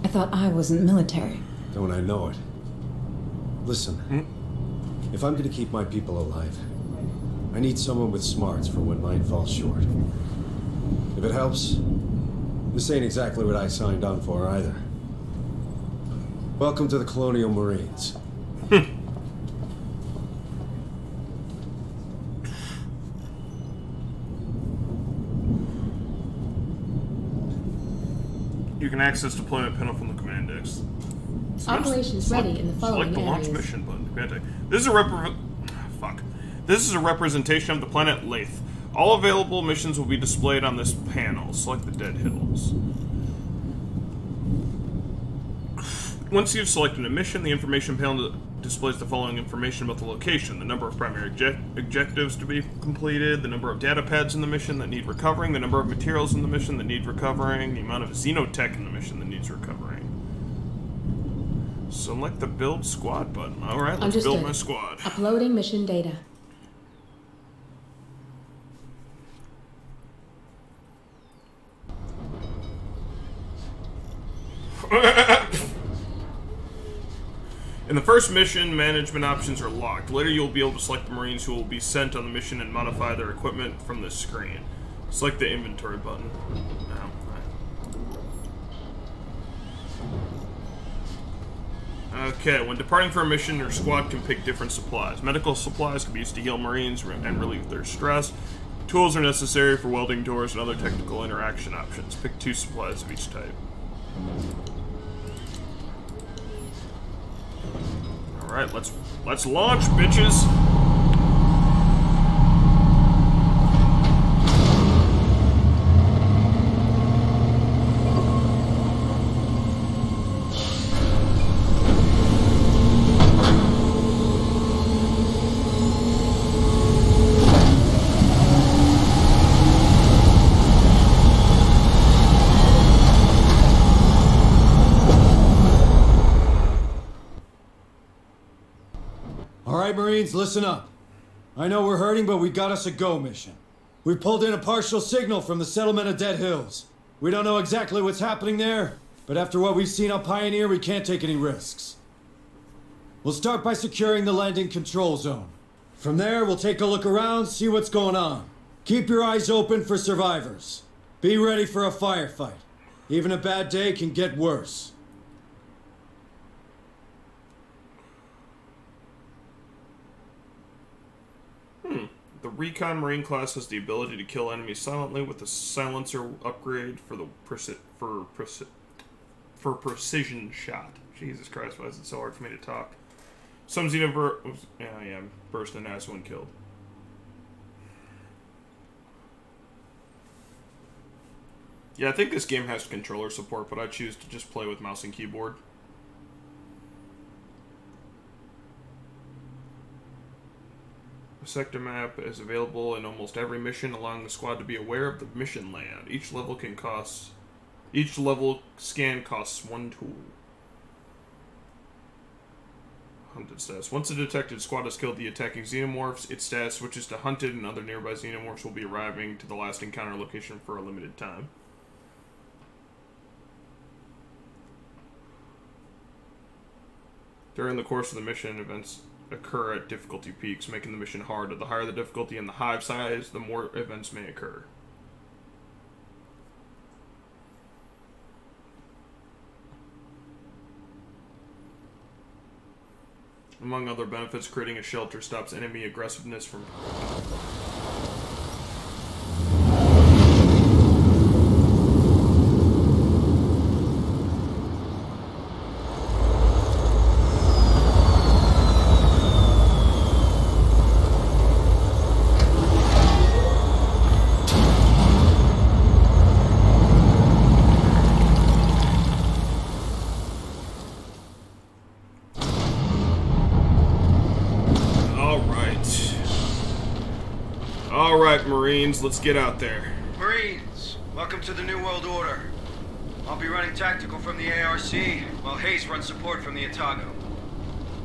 I thought I wasn't military. Don't I know it? Listen, if I'm gonna keep my people alive, I need someone with smarts for when mine falls short. If it helps, this ain't exactly what I signed on for either. Welcome to the Colonial Marines. You can access deployment panel from the command desk. Operations ready in the following Select the launch areas. mission button. This is a representation of the planet Lethe. All available missions will be displayed on this panel. Select the Dead Hills. Once you've selected a mission, the information panel displays the following information about the location: the number of primary objectives to be completed, the number of data pads in the mission that need recovering, the number of materials in the mission that need recovering, the amount of xenotech in the mission that needs recovering. Select the build squad button. Alright, let's build my squad. Uploading mission data. In the first mission, management options are locked. Later, you'll be able to select the Marines who will be sent on the mission and modify their equipment from this screen. Select the inventory button. Okay, when departing for a mission, your squad can pick different supplies. Medical supplies can be used to heal Marines and relieve their stress. Tools are necessary for welding doors and other technical interaction options. Pick 2 supplies of each type. Alright, let's launch, bitches! Marines, listen up. I know we're hurting, but we got us a go mission. We pulled in a partial signal from the settlement of Dead Hills. We don't know exactly what's happening there, but after what we've seen on Pioneer, we can't take any risks. We'll start by securing the landing control zone. From there, we'll take a look around, see what's going on. Keep your eyes open for survivors. Be ready for a firefight. Even a bad day can get worse. The Recon Marine class has the ability to kill enemies silently with a silencer upgrade for the precision shot. Jesus Christ, why is it so hard for me to talk? Some Xenomorph... Yeah, burst an ass when killed. Yeah, I think this game has controller support, but I choose to just play with mouse and keyboard. A sector map is available in almost every mission, allowing the squad to be aware of the mission layout. Each level scan costs 1 tool. Hunted status. Once a detected squad has killed the attacking Xenomorphs, its status switches to hunted, and other nearby Xenomorphs will be arriving to the last encounter location for a limited time. During the course of the mission, events occur at difficulty peaks, making the mission harder. The higher the difficulty and the hive size, the more events may occur. Among other benefits, creating a shelter stops enemy aggressiveness from... Marines, let's get out there. Marines, welcome to the New World Order. I'll be running tactical from the ARC, while Hayes runs support from the Otago.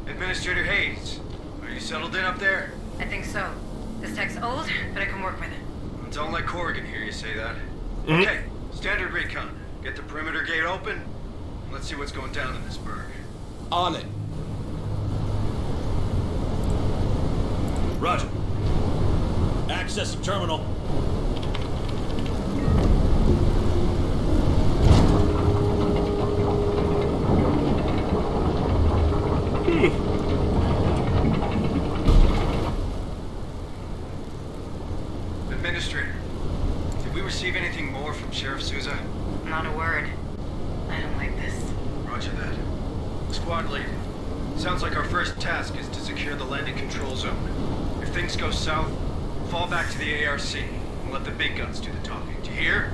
Administrator Hayes, are you settled in up there? I think so. This tech's old, but I can work with it. Don't let Corrigan hear you say that. Okay, standard recon. Get the perimeter gate open. Let's see what's going down in this burg. On it. Roger. Access the terminal. Administrator, did we receive anything more from Sheriff Souza? Not a word. I don't like this. Roger that. Squad leader, sounds like our first task is to secure the landing control zone. If things go south, fall back to the ARC and let the big guns do the talking. Do you hear?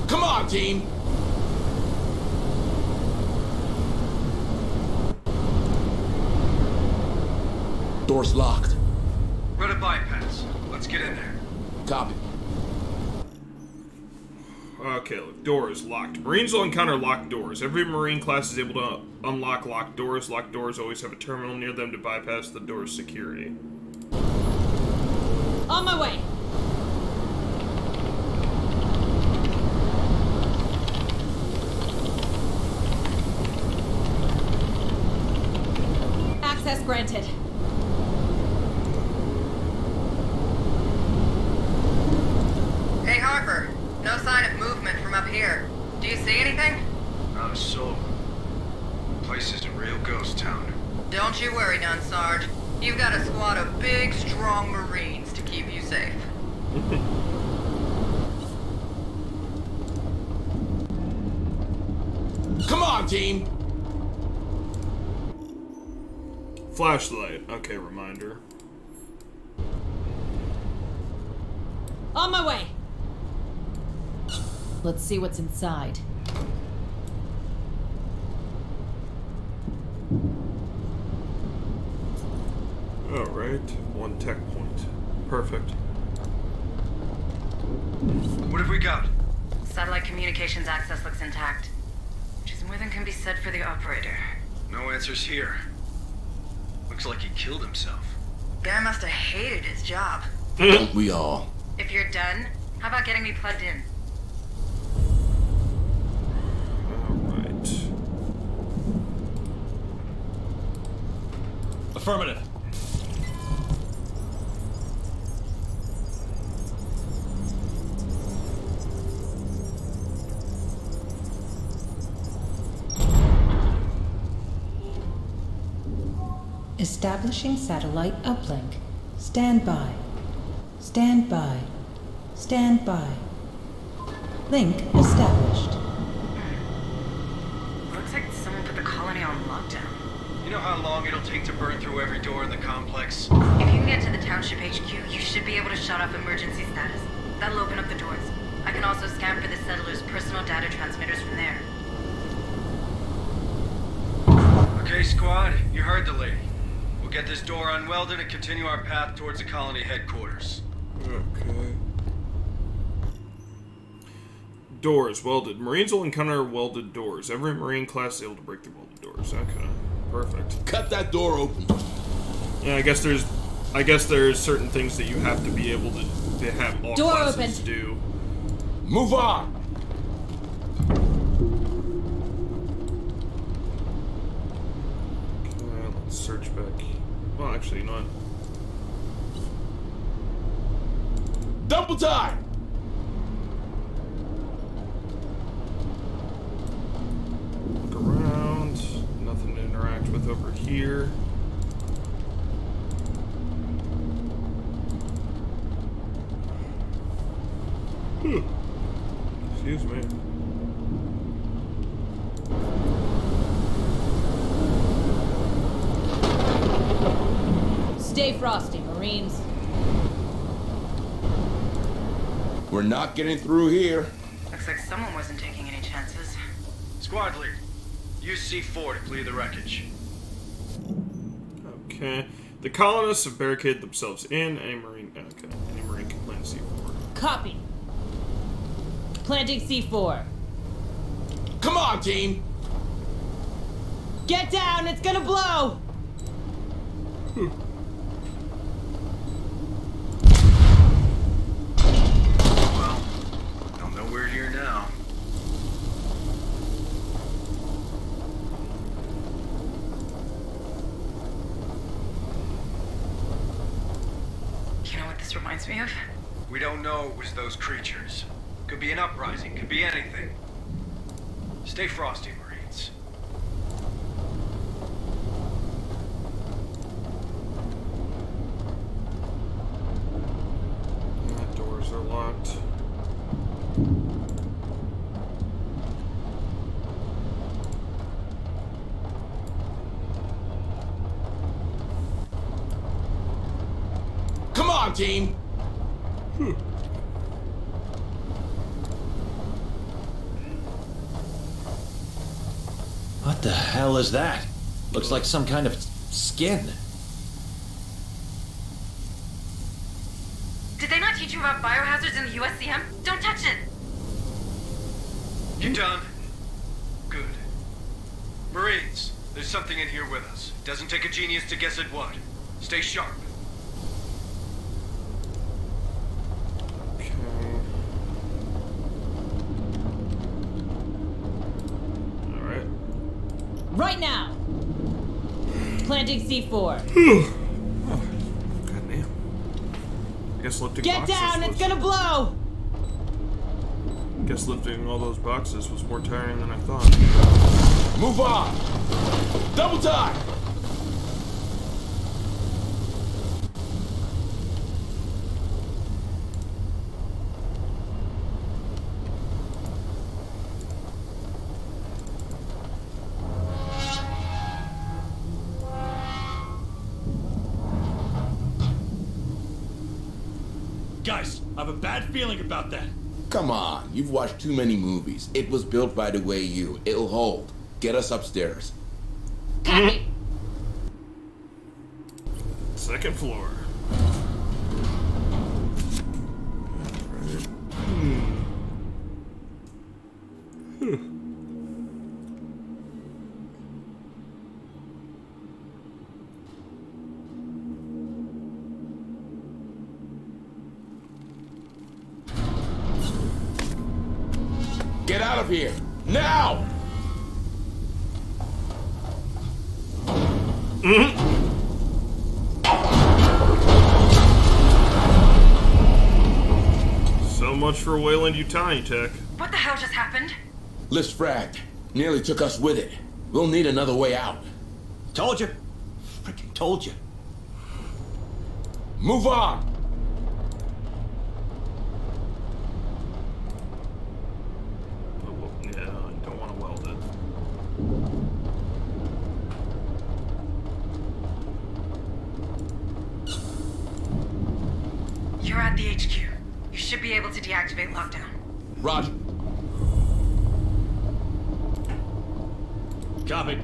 Come on, team! Door's locked. Run a bypass. Let's get in there. Copy. Okay, look, door is locked. Marines will encounter locked doors. Every Marine class is able to unlock locked doors. Locked doors always have a terminal near them to bypass the door's security. On my way. Access granted. Hey, Harper. No sign of movement from up here. Do you see anything? Not a soul. The place is a real ghost town. Don't you worry none, Sarge. You've got a squad of big, strong Marines to keep you safe. Come on, team! Flashlight. Okay, reminder. On my way. Let's see what's inside. Alright, 1 tech point. Perfect. What have we got? Satellite communications access looks intact, which is more than can be said for the operator. No answers here. Looks like he killed himself. Guy must have hated his job. Don't we all? If you're done, how about getting me plugged in? Alright. Affirmative. Establishing satellite uplink. Stand by. Stand by. Stand by. Link established. Looks like someone put the colony on lockdown. You know how long it'll take to burn through every door in the complex? If you can get to the township HQ, you should be able to shut off emergency status. That'll open up the doors. I can also scan for the settlers' personal data transmitters from there. Okay, squad, you heard the lady. We'll get this door unwelded and continue our path towards the colony headquarters. Okay. Doors welded. Marines will encounter welded doors. Every Marine class is able to break the welded doors. Okay. Perfect. Cut that door open. Yeah, I guess there's certain things that you have to be able to have all Door classes open. do. Move on. Okay, let's search back. Well, actually, you know what? Double time. Look around. Nothing to interact with over here. Excuse me. Stay frosty, Marines. We're not getting through here. Looks like someone wasn't taking any chances. Squad lead, use C4 to clear the wreckage. Okay. The colonists have barricaded themselves in. Any Marine can plant C4. Copy. Planting C4. Come on, team. Get down, it's gonna blow! Well, they'll know we're here now. You know what this reminds me of? We don't know it was those creatures. Could be an uprising, could be anything. Stay frosty, Marines. The doors are locked. Come on, team. What the hell is that? Looks like some kind of skin. Did they not teach you about biohazards in the USCM? Don't touch it! You done? Good. Marines, there's something in here with us. Doesn't take a genius to guess at what. Stay sharp. Right now! Planting C4. Goddamn. I guess lifting Get boxes down, was, it's gonna blow! I guess lifting all those boxes was more tiring than I thought. Move on. Double time. Guys, I have a bad feeling about that. Come on, you've watched too many movies. It was built by the way you. It'll hold. Get us upstairs. Copy. Second floor. Get out of here! Now! So much for Weyland Yutani tech. What the hell just happened? Lift fragged. Nearly took us with it. We'll need another way out. Told you. Freaking told you. Move on! Yeah, I don't want to weld it. You're at the HQ. You should be able to deactivate lockdown. Roger. Copy.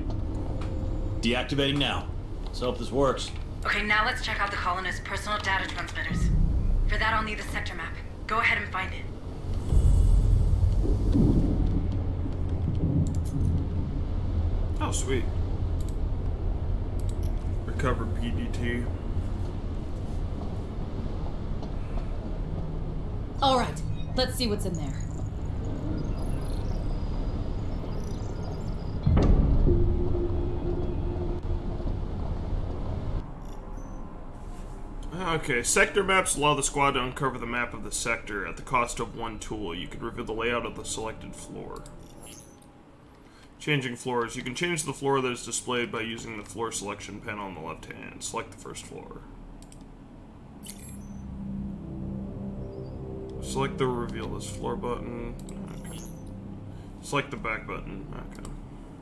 Deactivating now. Let's hope this works. Okay, now let's check out the colonists' personal data transmitters. For that, I'll need the sector map. Go ahead and find it. Oh, sweet. Recover PDT. Alright, let's see what's in there. Okay, sector maps allow the squad to uncover the map of the sector at the cost of 1 tool. You can reveal the layout of the selected floor. Changing floors. You can change the floor that is displayed by using the floor selection panel on the left hand. Select the first floor. Select the reveal this floor button. Okay. Select the back button. Okay.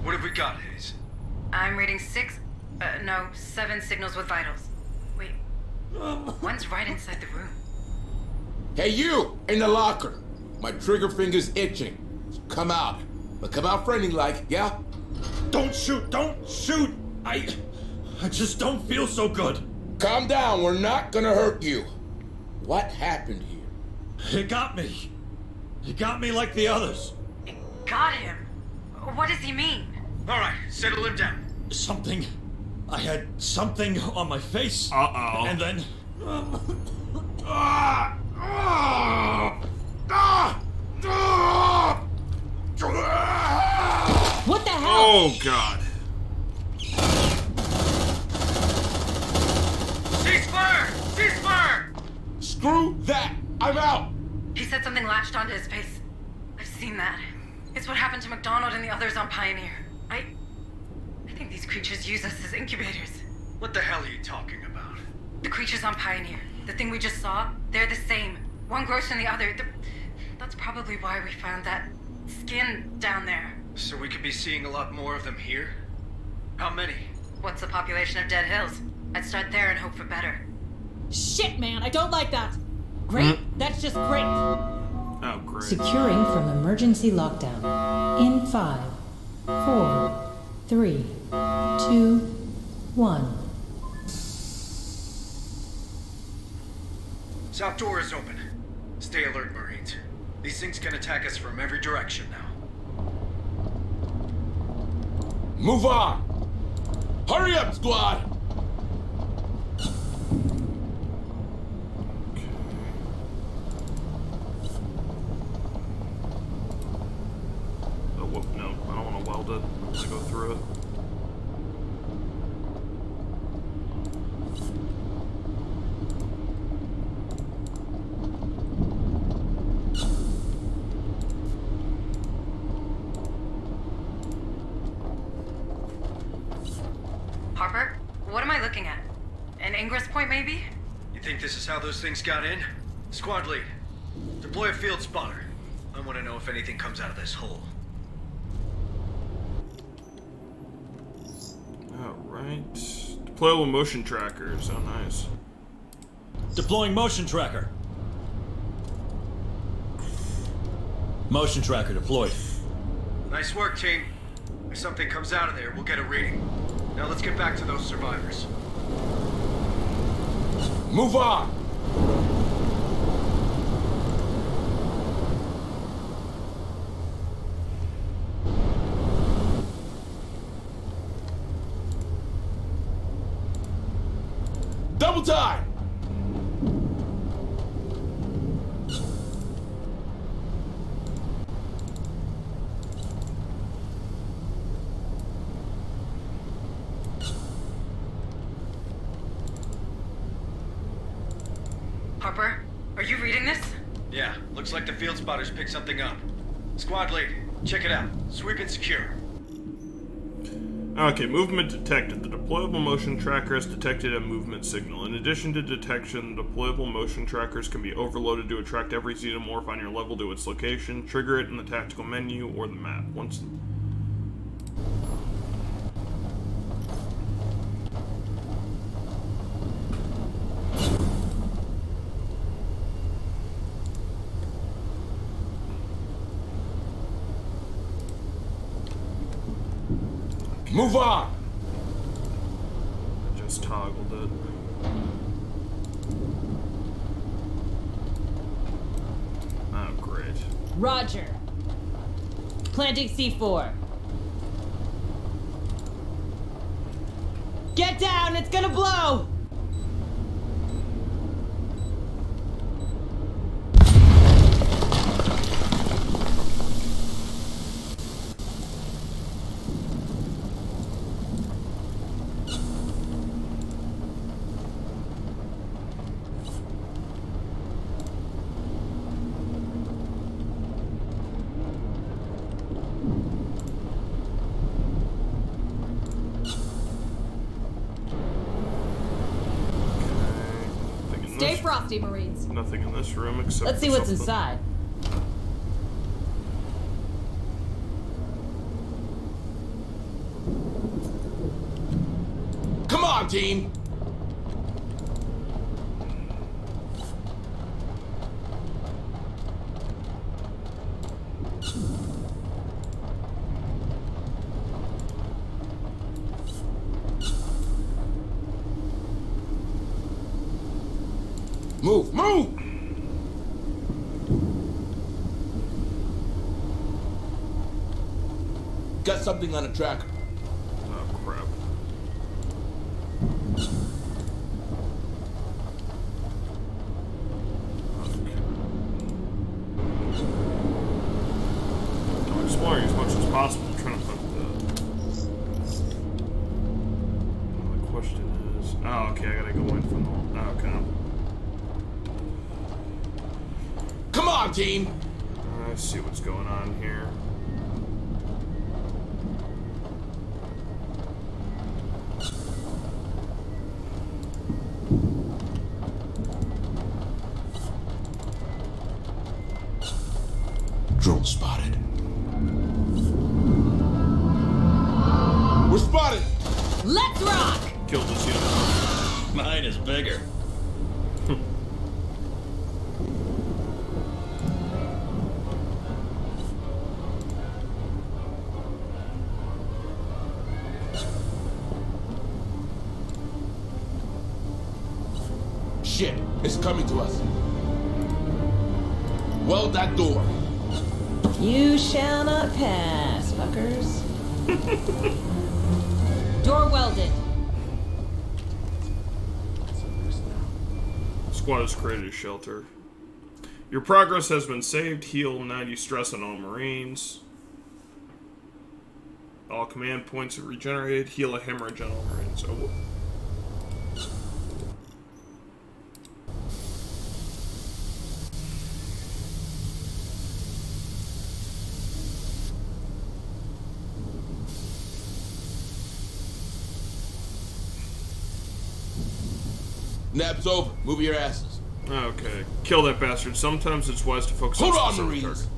What have we got, Hayes? I'm reading 7 signals with vitals. Wait, one's right inside the room. Hey, you! In the locker! My trigger finger's itching. Come out. But come out friendly-like, yeah? Don't shoot! Don't shoot! I just don't feel so good. Calm down. We're not gonna hurt you. What happened here? It got me. It got me like the others. Got him? What does he mean? All right, settle him down. Something. I had something on my face. Uh-oh. And then... What the hell? Oh, God. Ceasefire! Ceasefire! Screw that! I'm out! He said something latched onto his face. I've seen that. It's what happened to McDonald and the others on Pioneer. I think these creatures use us as incubators. What the hell are you talking about? The creatures on Pioneer, the thing we just saw, they're the same. One grows from the other. That's probably why we found that skin down there. So we could be seeing a lot more of them here? How many? What's the population of Dead Hills? I'd start there and hope for better. Shit, man, I don't like that. Great, that's just great. Oh, great. Securing from emergency lockdown. In 5, 4, 3, 2, 1. South door is open. Stay alert, Marines. These things can attack us from every direction now. Move on! Hurry up, squad! Oh, whoop, no. I don't want to weld it. I'm going to go through it. Harper, what am I looking at? An ingress point, maybe? You think this is how those things got in? Squad lead, deploy a field spotter. I want to know if anything comes out of this hole. Alright. Deployable motion trackers. Oh, nice. Deploying motion tracker. Motion tracker deployed. Nice work, team. If something comes out of there, we'll get a reading. Now let's get back to those survivors. Move on! Double time! reading this? Yeah, looks like the field spotters picked something up. Squad lead, check it out. Sweep and secure. Okay, movement detected. The deployable motion tracker has detected a movement signal. In addition to detection, deployable motion trackers can be overloaded to attract every xenomorph on your level to its location. Trigger it in the tactical menu or the map. Once. Move on! I just toggled it. Oh, great. Roger. Planting C4. Get down! It's gonna blow! Stay frosty, Marines. Nothing in this room except. Let's see what's inside. Come on, team! Move, move! Got something on the tracker. Oh, crap. I'm exploring as much as possible. I'm trying to put the question is... Oh, okay, I gotta go in from the... Oh, okay. Come on, team! Let's see what's going on here. Drone spotted. We're spotted! Let's rock! Killed this unit. Mine is bigger. Shit, it's coming to us. Weld that door. You shall not pass, fuckers. Door welded. Squad has created a shelter. Your progress has been saved. Heal 90 stress on all Marines. All command points are regenerated. Heal a hemorrhage on all Marines. Oh. Nap's over. Move your asses. Okay. Kill that bastard. Sometimes it's wise to focus on Hold on, specific Marines. target.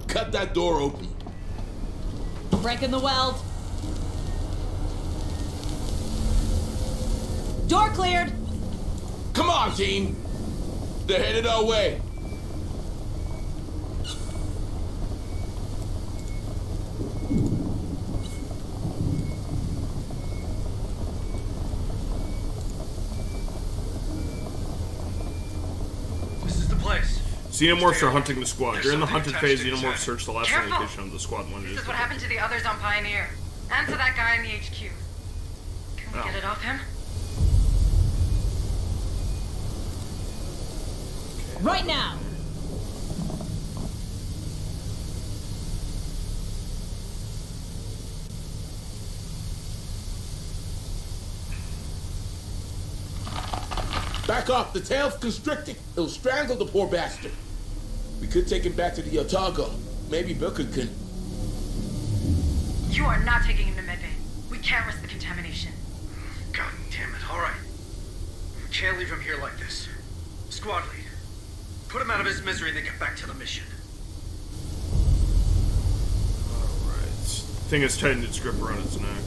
Cut that door open. Breaking the weld. Door cleared. Come on, team. They're headed our way. Xenomorphs are hunting the squad. During the hunted phase, attached to Xenomorphs his search the last Careful. location of the squad when it This is is what happened to the others on Pioneer. And to that guy in the HQ. Can we Oh. get it off him? Right now. Back off. The tail's constricting. It'll strangle the poor bastard. We could take him back to the Otago. Maybe Booker can... You are not taking him to medbay. We can't risk the contamination. God damn it. All right. We can't leave him here like this. Squad lead. Put him out of his misery and then get back to the mission. Alright. Thing has tightened its grip around its neck.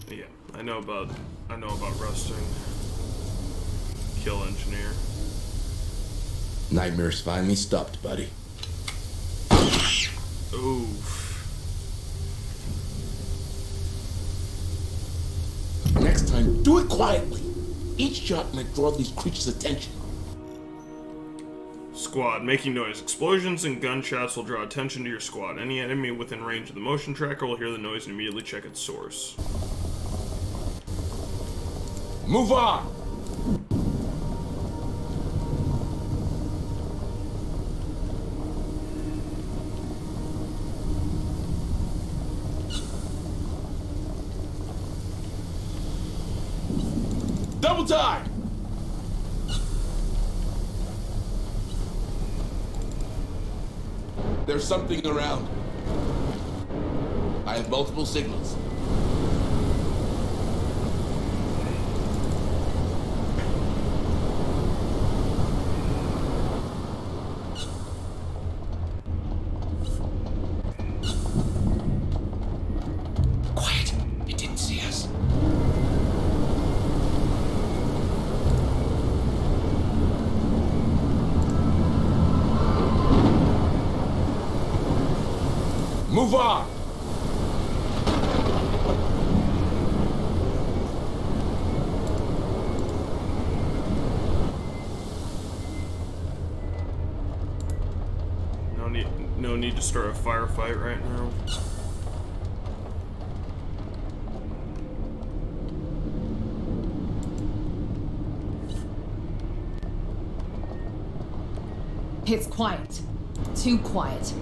Yeah, I know about rusting. Kill engineer. Nightmares finally stopped, buddy. Oof. Next time, do it quietly. Each shot might draw these creatures' attention. Squad, making noise. Explosions and gunshots will draw attention to your squad. Any enemy within range of the motion tracker will hear the noise and immediately check its source. Move on! Double time! There's something around. I have multiple signals. Quiet. It didn't see us. Move on! No need to start a firefight right now. It's quiet. Too quiet.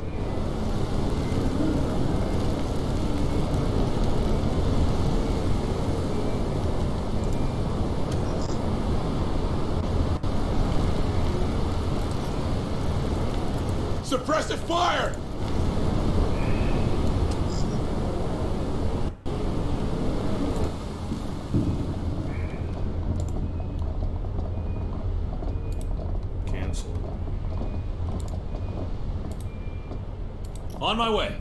Suppressive fire! Cancel. On my way.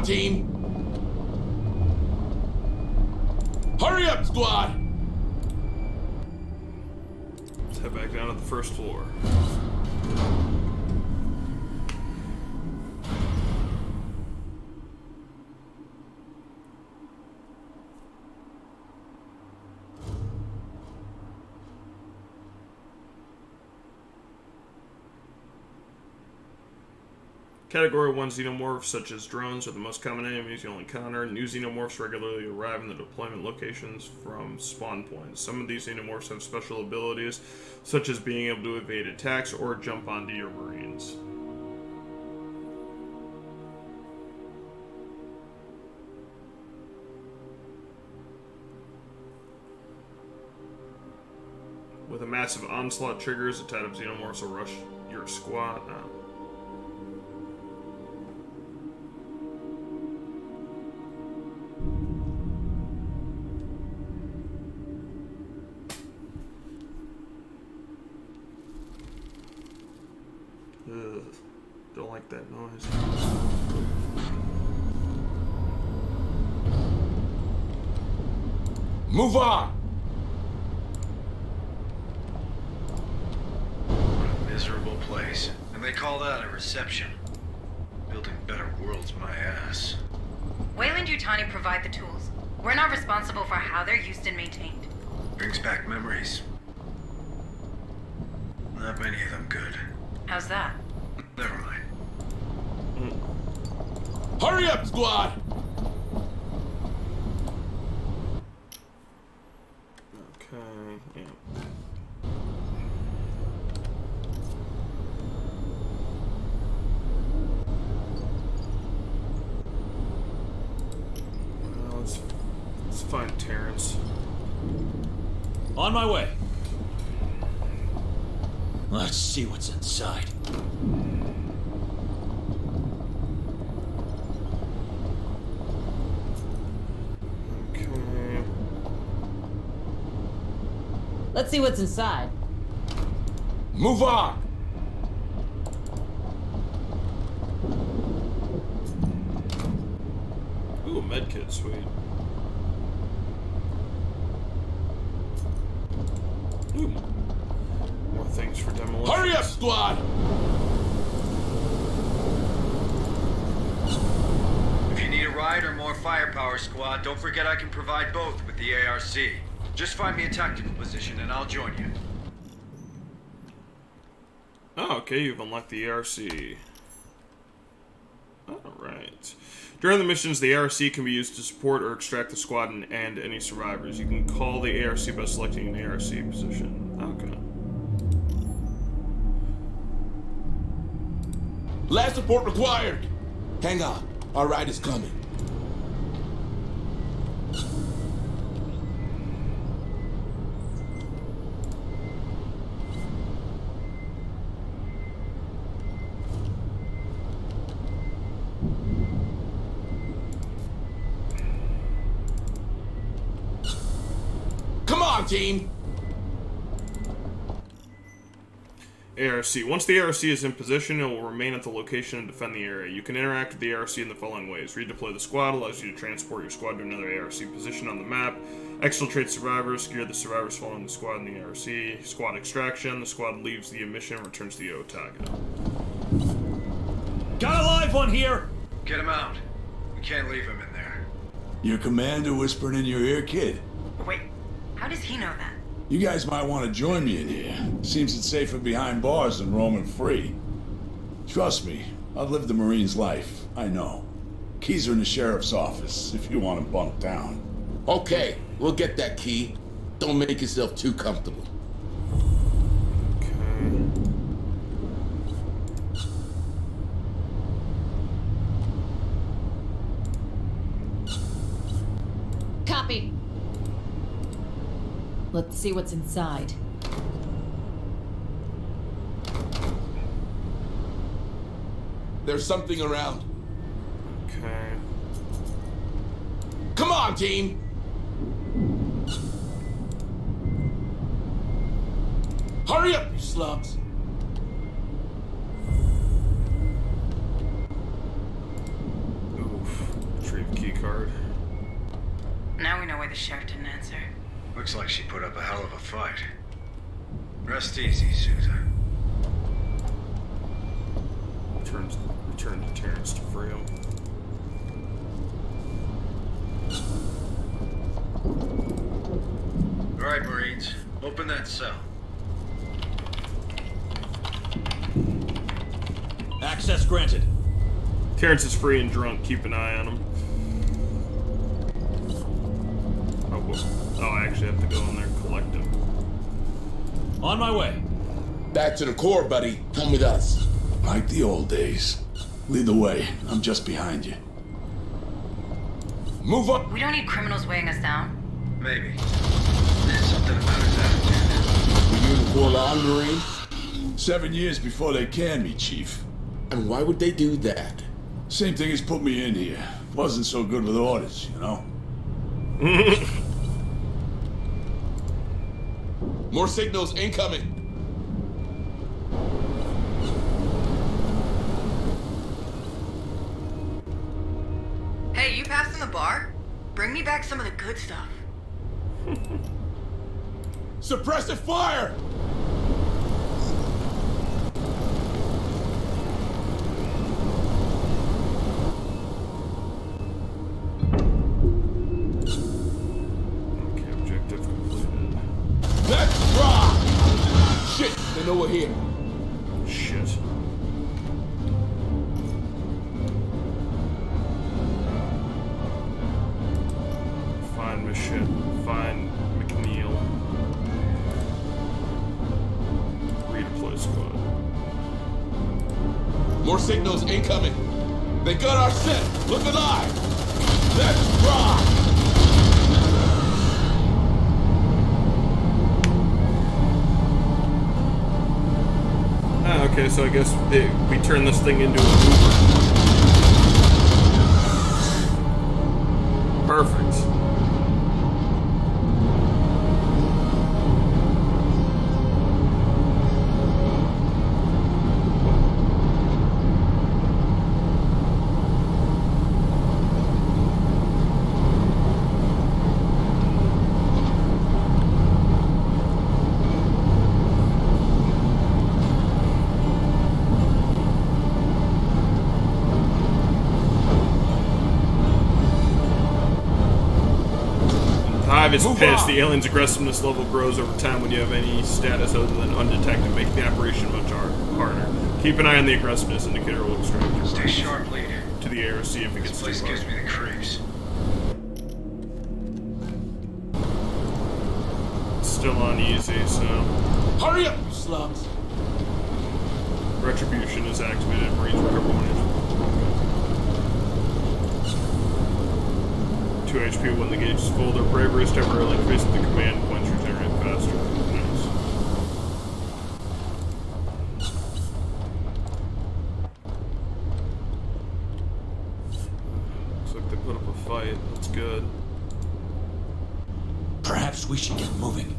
Team! Hurry up, squad! Let's head back down to the first floor. Category 1 xenomorphs, such as drones, are the most common enemies you'll encounter. New xenomorphs regularly arrive in the deployment locations from spawn points. Some of these xenomorphs have special abilities, such as being able to evade attacks or jump onto your marines. With a massive onslaught triggers, a tide of xenomorphs will rush your squad. Don't like that noise. Move on! What a miserable place. And they call that a reception. Building better worlds, my ass. Weyland Yutani provide the tools. We're not responsible for how they're used and maintained. Brings back memories. Not many of them good. How's that? Never mind. Hurry up, squad! Okay, yeah. Terrence. On my way. Let's see what's inside. Okay. Let's see what's inside. Move on! Ooh, medkit, sweet. Ooh. More things for demolition. Hurry up, squad! If you need a ride or more firepower, squad, don't forget I can provide both with the ARC. Just find me a tactical position and I'll join you. Oh, okay, you've unlocked the ARC. Alright. During the missions, the ARC can be used to support or extract the squad and any survivors. You can call the ARC by selecting an ARC position. Okay. Last support required! Hang on, our ride is coming. Come on, team! ARC. Once the ARC is in position, it will remain at the location and defend the area. You can interact with the ARC in the following ways. Redeploy the squad allows you to transport your squad to another ARC position on the map. Exfiltrate survivors. Secure the survivors following the squad in the ARC. Squad extraction. The squad leaves the mission and returns to the Otago. Got a live one here! Get him out. We can't leave him in there. Your commander whispering in your ear, kid. Wait, how does he know that? You guys might want to join me in here. Seems it's safer behind bars than roaming free. Trust me, I've lived the Marine's life. I know. Keys are in the sheriff's office, if you want to bunk down. Okay, we'll get that key. Don't make yourself too comfortable. Copy. Let's see what's inside. There's something around. Okay. Come on, team! Hurry up, you slubs! Oof. Retrieve key card. Now we know why the sheriff didn't answer. Looks like she put up a hell of a fight. Rest easy, Susan. Return to Terrence to free him. Alright, Marines. Open that cell. Access granted. Terrence is free and drunk. Keep an eye on him. Oh, I actually have to go in there and collect him. On my way. Back to the core, buddy. Come with us. Like the old days. Lead the way. I'm just behind you. Move up. We don't need criminals weighing us down. Maybe. There's something about his attitude. Were you in the Colonial Marine? 7 years before they canned me, Chief. And why would they do that? Same thing as put me in here. Wasn't so good with orders, you know? More signals incoming. Hey, you passing the bar? Bring me back some of the good stuff. Suppressive fire! Okay, objective completed. Let's rock! Shit, they know we're here. Shit. Find Michelle. Find McNeil. Redeploy squad. More signals incoming. They got our scent. Look alive. Let's rock! Okay, so I guess we turn this thing into a mover. Perfect. Is pissed. The alien's aggressiveness level grows over time when you have any status other than undetected, making the operation much harder. Keep an eye on the aggressiveness indicator. Will extract your Stay sharp, Lead. To the air, see if it gets too hard. This place gives me the creeps. Still on easy, so... Hurry up, you slugs! Retribution is activated. Marines recover 1 HP. 2 HP when the gauge is full. Their bravery is temporarily increased at the command points regenerate faster. Nice. Looks like they put up a fight. That's good. Perhaps we should get moving.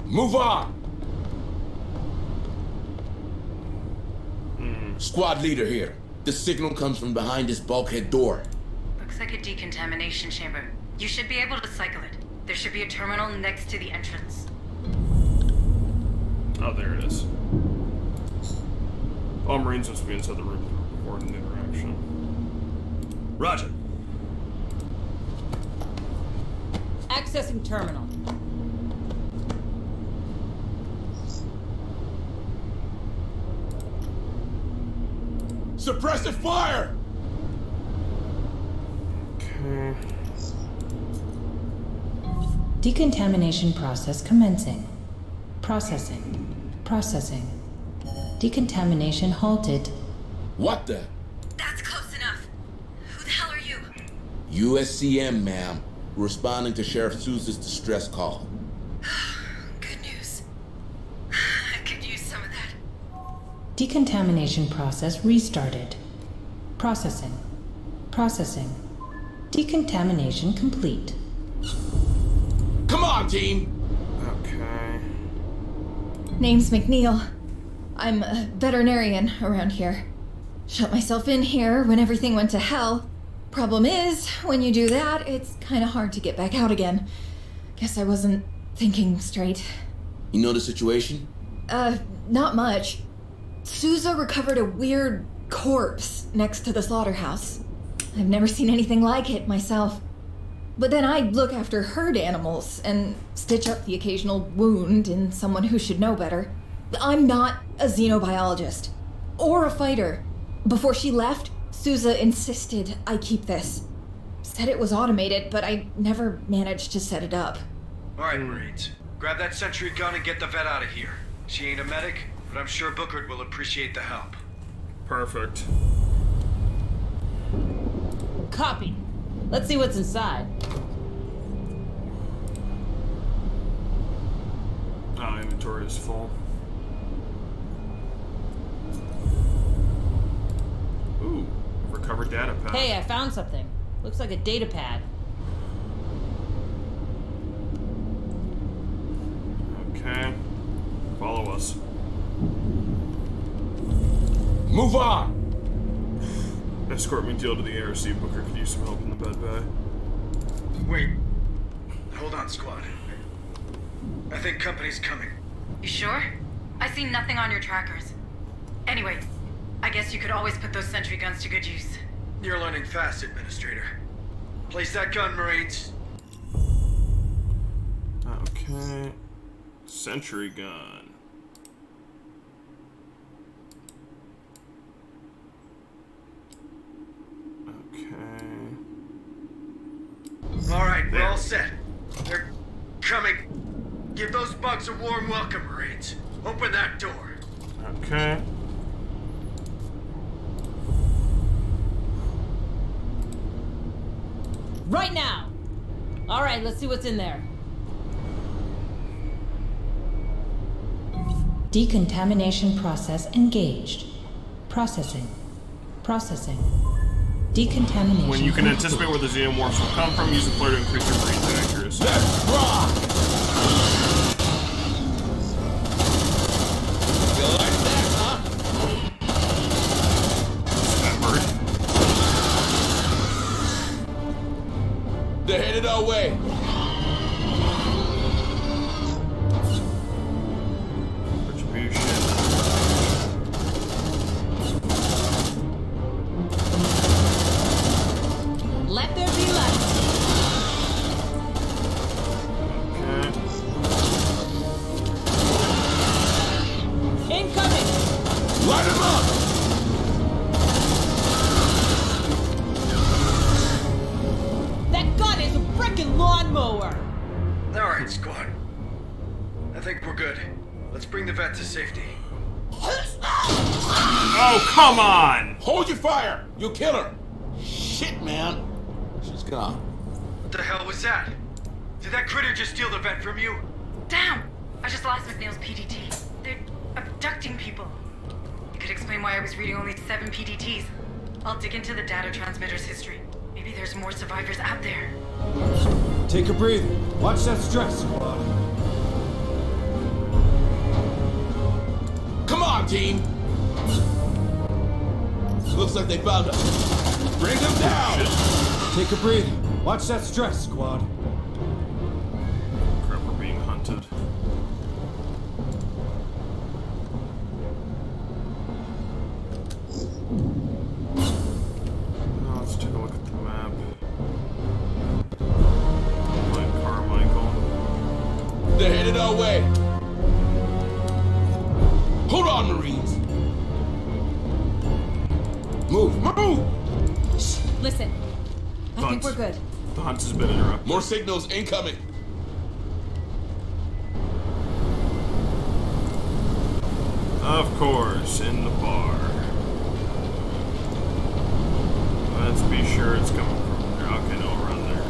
Move on! Squad leader here. The signal comes from behind this bulkhead door. Looks like a decontamination chamber. You should be able to cycle it. There should be a terminal next to the entrance. Oh, there it is. All Marines must be inside the room to report an interaction. Roger. Accessing terminal. Suppressive fire! Okay. Decontamination process commencing. Processing. Processing. Decontamination halted. What the? That's close enough. Who the hell are you? USCM, ma'am. Responding to Sheriff Sousa's distress call. Good news. I could use some of that. Decontamination process restarted. Processing. Processing. Decontamination complete. Come on, team! Okay. Name's McNeil. I'm a veterinarian around here. Shut myself in here when everything went to hell. Problem is, when you do that, it's kind of hard to get back out again. Guess I wasn't thinking straight. You know the situation? Not much. Sousa recovered a weird corpse next to the slaughterhouse. I've never seen anything like it myself. But then I look after herd animals and stitch up the occasional wound in someone who should know better. I'm not a xenobiologist or a fighter. Before she left, Sousa insisted I keep this. Said it was automated, but I never managed to set it up. Alright, Marines. Grab that sentry gun and get the vet out of here. She ain't a medic, but I'm sure Bookard will appreciate the help. Perfect. Copy. Let's see what's inside. Oh, inventory is full. Ooh, recovered data pad. Hey, I found something. Looks like a data pad. Okay. Follow us. Move on! Escort McNeil to the ARC. Booker could use some help in the med bay. Wait. Hold on, squad. I think company's coming. You sure? I see nothing on your trackers. Anyway, I guess you could always put those sentry guns to good use. You're learning fast, Administrator. Place that gun, Marines. Okay. Sentry gun. Okay. Alright, we're all set. They're coming. Give those bugs a warm welcome, Marines. Open that door. Okay. Right now! Alright, let's see what's in there. Decontamination process engaged. Processing. Processing. Decontamination. When you can anticipate where the xenomorphs will come from, use the flare to increase your breathing accuracy. Let's rock! You like that, huh? That bird. They're headed our way. Let there be light. Okay. Incoming. Light him up! That gun is a frickin' lawnmower. Alright, squad. I think we're good. Let's bring the vet to safety. Oh, come on! Hold your fire! You'll kill her! Shit, man! She's gone. What the hell was that? Did that critter just steal the vet from you? Damn! I just lost McNeil's PDT. They're abducting people. You could explain why I was reading only 7 PDTs. I'll dig into the data transmitter's history. Maybe there's more survivors out there. Take a breather. Watch that stress, squad. Come on, team! Looks like they found us. Bring them down! Take a breather. Watch that stress, squad. Crap, we're being hunted. Now let's take a look at the map. My Carmichael. They're headed our way. Hold on, Marines. Move, move! Listen, I think we're good. The hunt has been interrupted. More signals incoming. Of course, in the bar. Let's be sure it's coming from there. Okay, no, around there.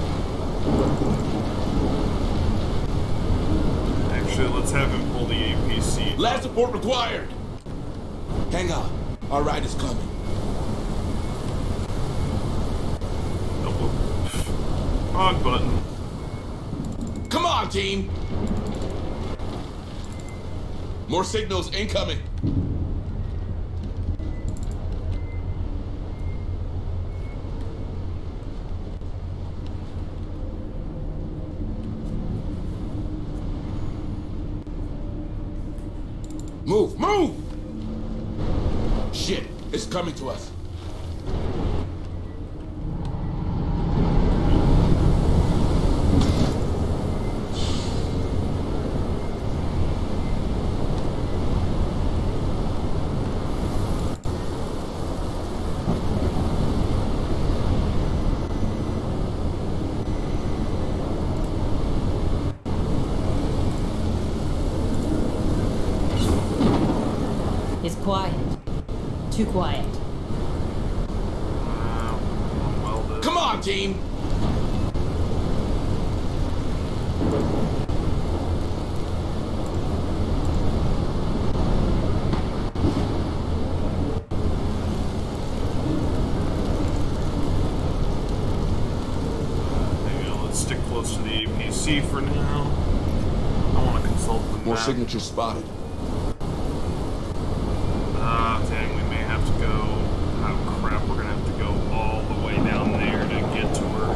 Actually, let's have him pull the APC. Last support required. Hang on. Our ride is coming. Wrong button. Come on, team! More signals incoming. Move, move! Shit, it's coming to us. It's quiet. Too quiet. Come on, team! Let's stick close to the APC for now. I want to consult the map. More signatures spotted. Dang, we may have to go. Oh crap, we're gonna have to go all the way down there to get to her.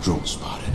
Drone spotted.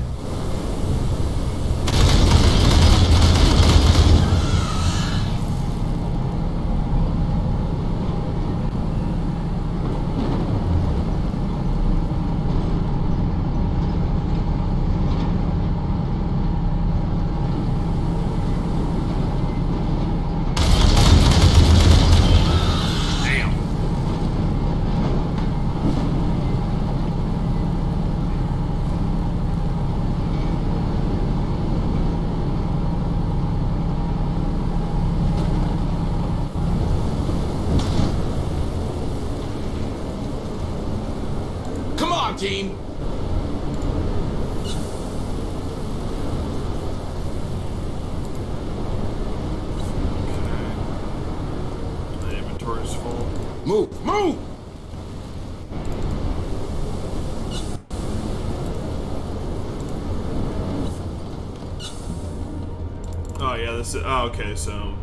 on, team! The inventory's full. Move! Move! Oh yeah, this is. Oh, okay, so.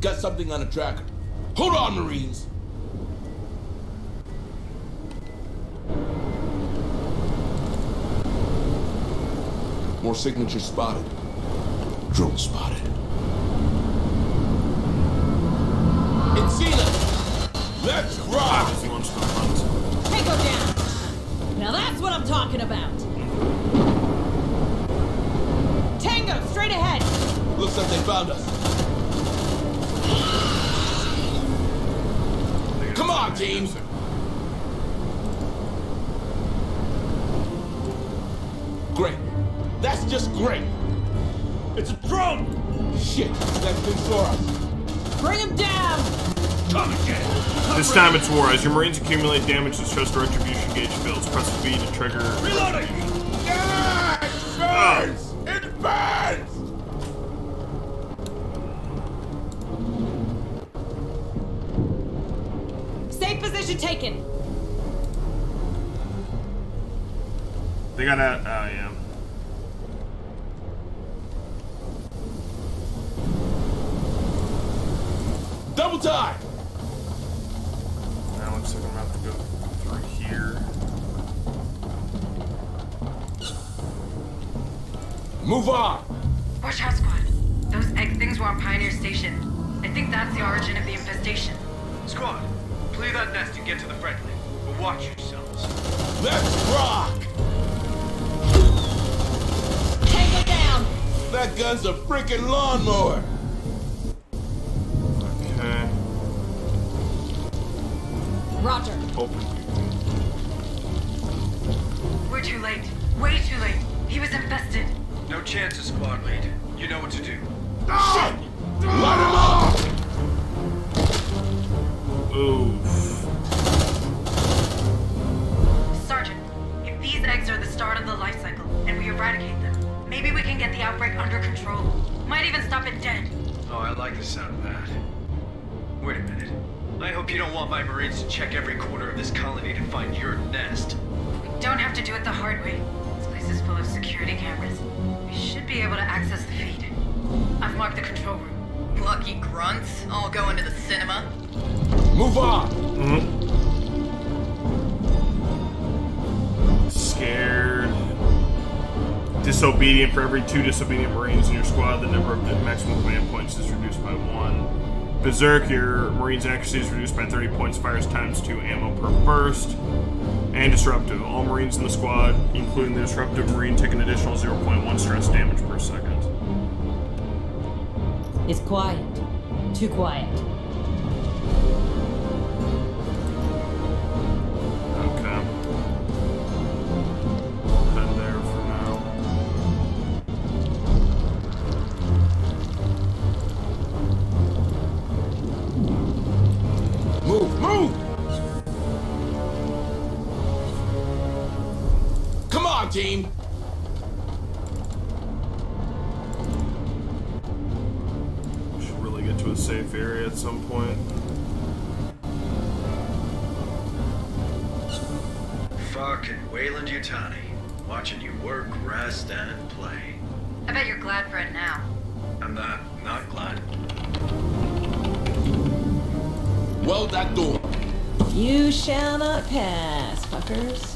Got something on the tracker. Hold on, Marines! More signatures spotted. Drone spotted. Let's rock! Tango down! Now that's what I'm talking about! Tango, straight ahead! Looks like they found us. Come on, team! Great. That's just great. It's a drone! Shit, that thing saw us. Bring him down! Come again! This time it's war. As your Marines accumulate damage, the stress retribution gauge fills. Press V to trigger. Reloading! Yeah! It burns! It burns! Safe position taken! They got a. Oh, yeah. Double time! Now looks like I'm gonna have to go through here. Move on! Watch out, squad. Those egg things were on Pioneer Station. I think that's the origin of the infestation. Squad, clear that nest and get to the friendly. But watch yourselves. Let's rock! Take it down! That gun's a freaking lawnmower! Okay. Roger. Open. We're too late. Way too late. He was infested. No chances, squad lead. You know what to do. Shit! Light him up! Oof. Sergeant, if these eggs are the start of the life cycle, and we eradicate them, maybe we can get the outbreak under control. Might even stop it dead. Oh, I like the sound of that. Wait a minute. I hope you don't want my Marines to check every corner of this colony to find your nest. We don't have to do it the hard way. This place is full of security cameras. We should be able to access the feed. I've marked the control room. Lucky grunts, all going to the cinema. Move on! Scared. Disobedient. For every 2 disobedient Marines in your squad, the number of maximum command points is reduced by 1. Berserk, your Marines' accuracy is reduced by 30 points, fires ×2 ammo per burst. And Disruptive. All Marines in the squad, including the Disruptive Marine, take an additional 0.1 stress damage per second. It's quiet. Too quiet. Okay. Head there for now. Move! Move! Come on, team! Should really get to a safe area at some point. Fucking Weyland Yutani. Watching you work, rest, and play. I bet you're glad for it now. I'm not glad. Weld that door. You shall not pass, fuckers.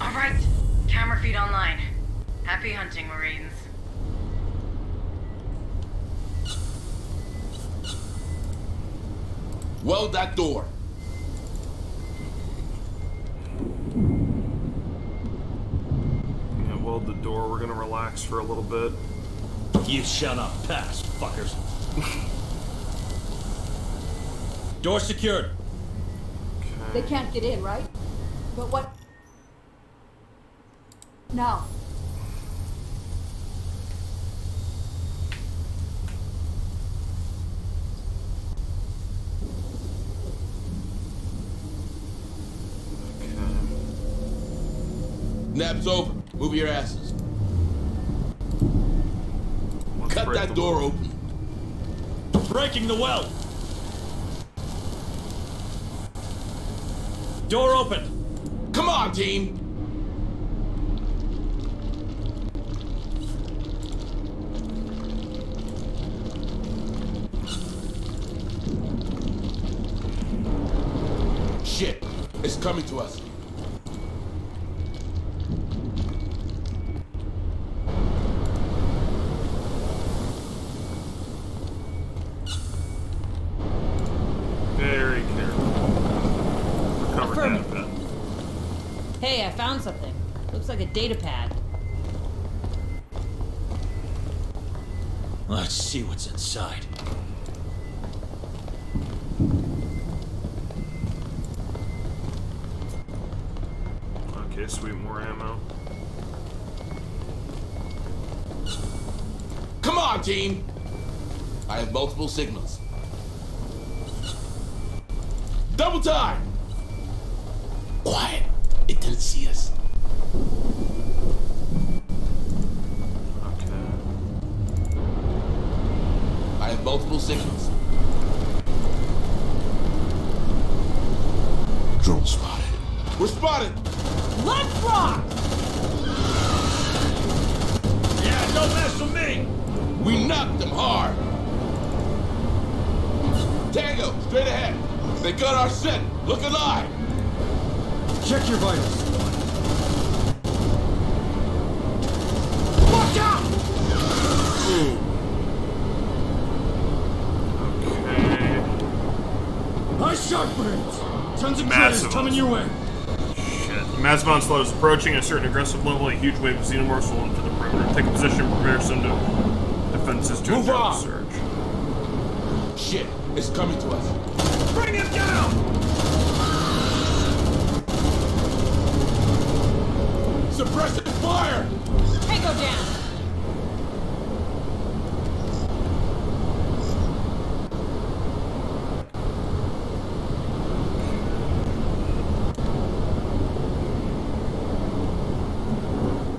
All right. Camera feed online. Happy hunting, Marines. Weld that door. Yeah, weld the door. We're gonna relax for a little bit. You shall not pass, fuckers. Door secured. They can't get in, right? But what? No. Nap's over. Move your asses. Cut that door open. Breaking the well. Door open. Come on, team. Shit, it's coming to us. Very careful. Recover data pad. Hey, I found something. Looks like a data pad. Let's see what's inside. Okay, sweet, more ammo. Come on, team! I have multiple signals. Double time! Quiet. It didn't see us. Okay. I have multiple signals. Drone spotted. We're spotted! Let's rock! Yeah, don't mess with me! We knocked them hard! Tango, straight ahead! They got our scent! Look alive! Check your vitals. Watch out! Okay. Nice shot, Brains! Tons of Massive critters coming your way. Shit. Massive onslaught is approaching at a certain aggressive level. A huge wave of Xenomorphs will enter the perimeter. Take a position, prepare some defenses to Move enter the on. surge. Shit, it's coming to us. Bring him down! Suppressive fire! Tango down!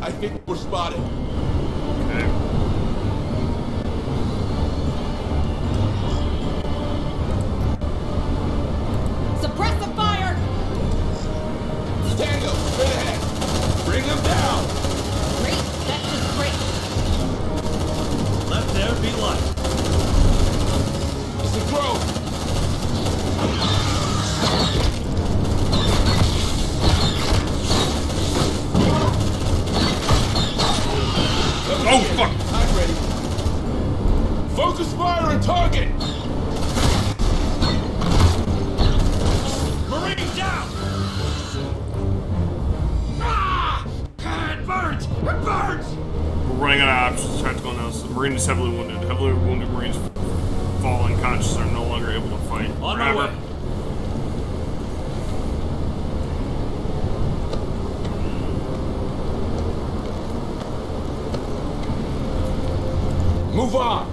I think we're spotted. Okay. Suppressive fire! Tango, straight ahead! Bring them down! Great, that's just great. Let there be light. It's a grove! Oh, fuck! I'm ready. Focus fire and target! Marine down! Ah! It burns! It burns! We're running out of options. Tactical analysis. The Marine is heavily wounded. Heavily wounded Marines fall unconscious and are no longer able to fight. On my way. Move on!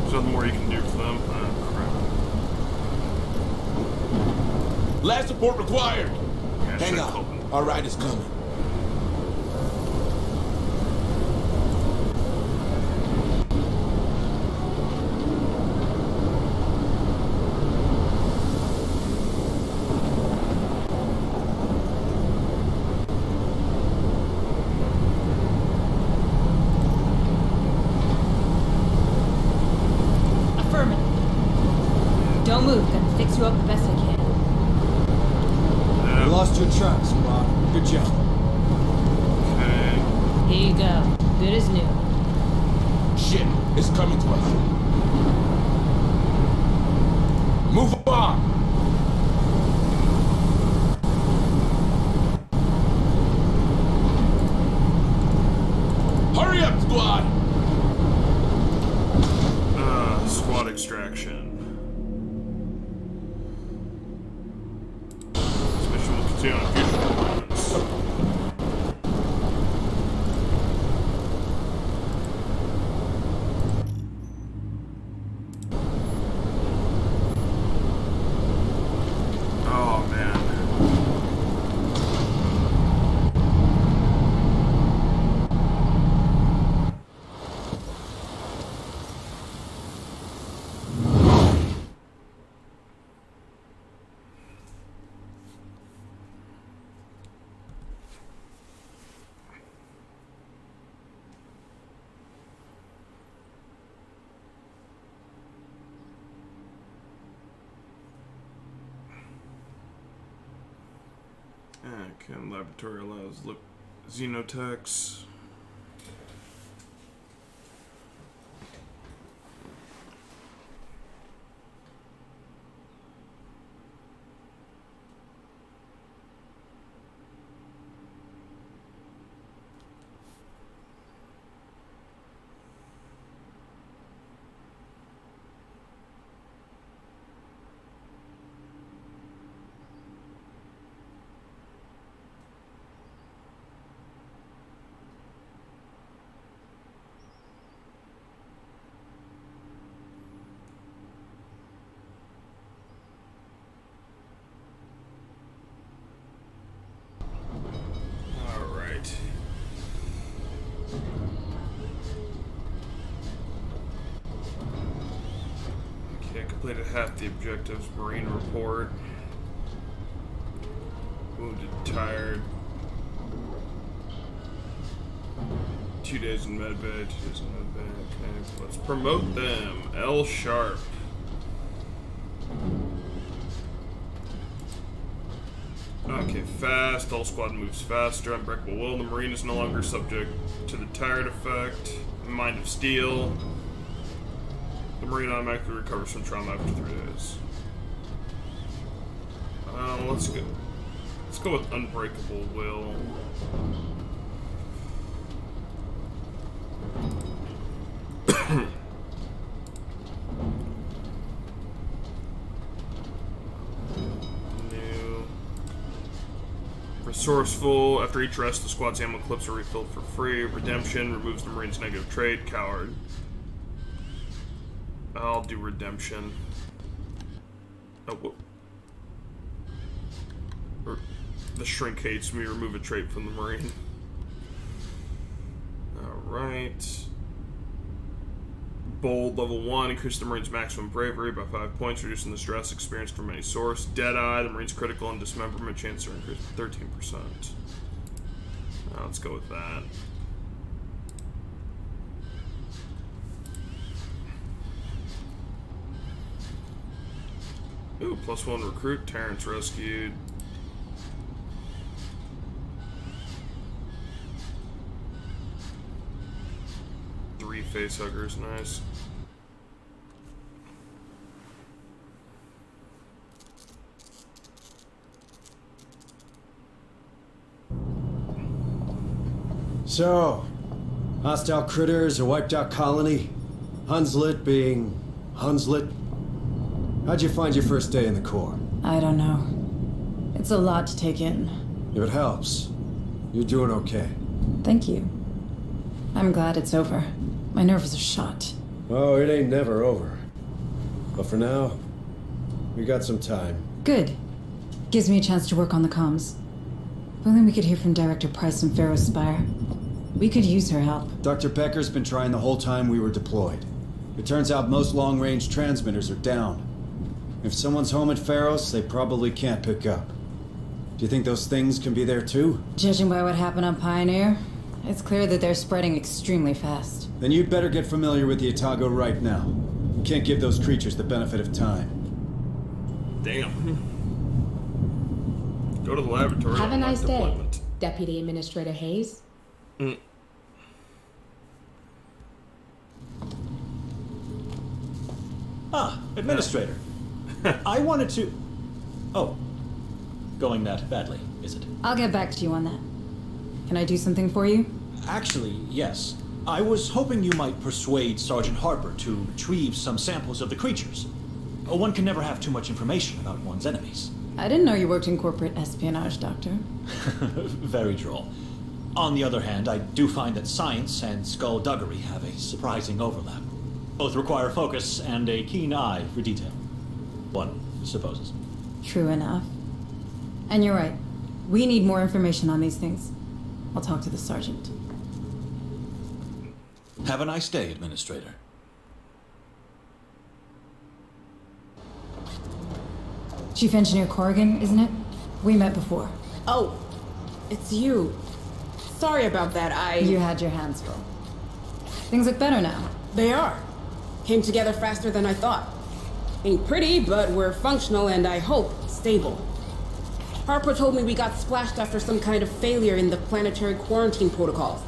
There's nothing more you can do for them. Crap. Last support required! Yeah, Hang check on. open. Our ride is coming. Affirmative. Don't move. Gonna fix you up the best I can. You lost your track, squad. Good job. Okay. Here you go. Good as new. Shit, it's coming to us. Move on! Hurry up, squad! Squad extraction. This mission will continue on future deployments. Can laboratory allows look xenotechs. Completed half the objectives. Marine report. Wounded, tired. 2 days in medbay. 2 days in medbay. Okay, let's promote them. L sharp. Okay, fast. All squad moves faster. Unbreakable will. The Marine is no longer subject to the tired effect. Mind of steel. The Marine automatically recovers from trauma after 3 days. Let's go. Let's go with unbreakable will. New. Resourceful. After each rest, the squad's ammo clips are refilled for free. Redemption removes the Marine's negative trait. Coward. I'll do redemption. Oh, whoop. The shrink hates me. Remove a trait from the Marine. Alright. Bold, level 1. Increase the Marine's maximum bravery by 5 points, reducing the stress experienced from any source. Deadeye. The Marine's critical and dismemberment chance are increased by 13%. Let's go with that. Ooh, +1 recruit. Terrence rescued. Three facehuggers, nice. So, hostile critters, a wiped out colony, Hunslet being Hunslet. How'd you find your first day in the Corps? I don't know. It's a lot to take in. If it helps, you're doing okay. Thank you. I'm glad it's over. My nerves are shot. Oh, it ain't never over. But for now, we got some time. Good. Gives me a chance to work on the comms. If only we could hear from Director Price and Pharaoh Spire. We could use her help. Dr. Becker's been trying the whole time we were deployed. It turns out most long-range transmitters are down. If someone's home at Pharos, they probably can't pick up. Do you think those things can be there too? Judging by what happened on Pioneer, it's clear that they're spreading extremely fast. Then you'd better get familiar with the Otago right now. You can't give those creatures the benefit of time. Damn. Go to the laboratory. Have a nice day, Deputy Administrator Hayes. Ah, Administrator. I wanted to... Oh. Going that badly, is it? I'll get back to you on that. Can I do something for you? Actually, yes. I was hoping you might persuade Sergeant Harper to retrieve some samples of the creatures. One can never have too much information about one's enemies. I didn't know you worked in corporate espionage, Doctor. Very droll. On the other hand, I do find that science and skullduggery have a surprising overlap. Both require focus and a keen eye for detail. One supposes. True enough. And you're right. We need more information on these things. I'll talk to the sergeant. Have a nice day, Administrator. Chief Engineer Corrigan, isn't it? We met before. Oh, it's you. Sorry about that, You had your hands full. Things look better now. They are. Came together faster than I thought. Ain't pretty, but we're functional and I hope stable. Harper told me we got splashed after some kind of failure in the planetary quarantine protocols.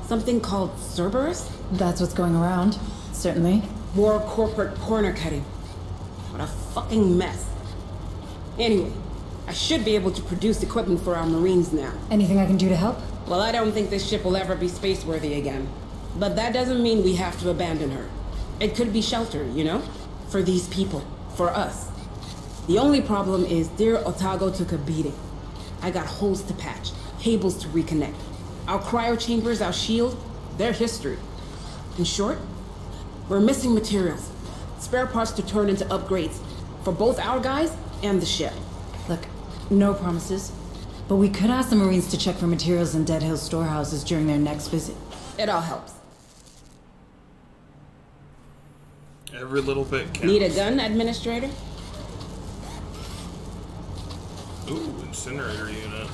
Something called Cerberus? That's what's going around. Certainly. More corporate corner cutting. What a fucking mess. Anyway, I should be able to produce equipment for our Marines now. Anything I can do to help? Well, I don't think this ship will ever be space-worthy again. But that doesn't mean we have to abandon her. It could be shelter, you know? For these people. For us. The only problem is dear Otago took a beating. I got holes to patch, cables to reconnect. Our cryo chambers, our shield, they're history. In short, we're missing materials. Spare parts to turn into upgrades. For both our guys and the ship. Look, no promises. But we could ask the Marines to check for materials in Dead Hill storehouses during their next visit. It all helps. Every little bit counts. Need a gun, Administrator? Ooh, incinerator unit.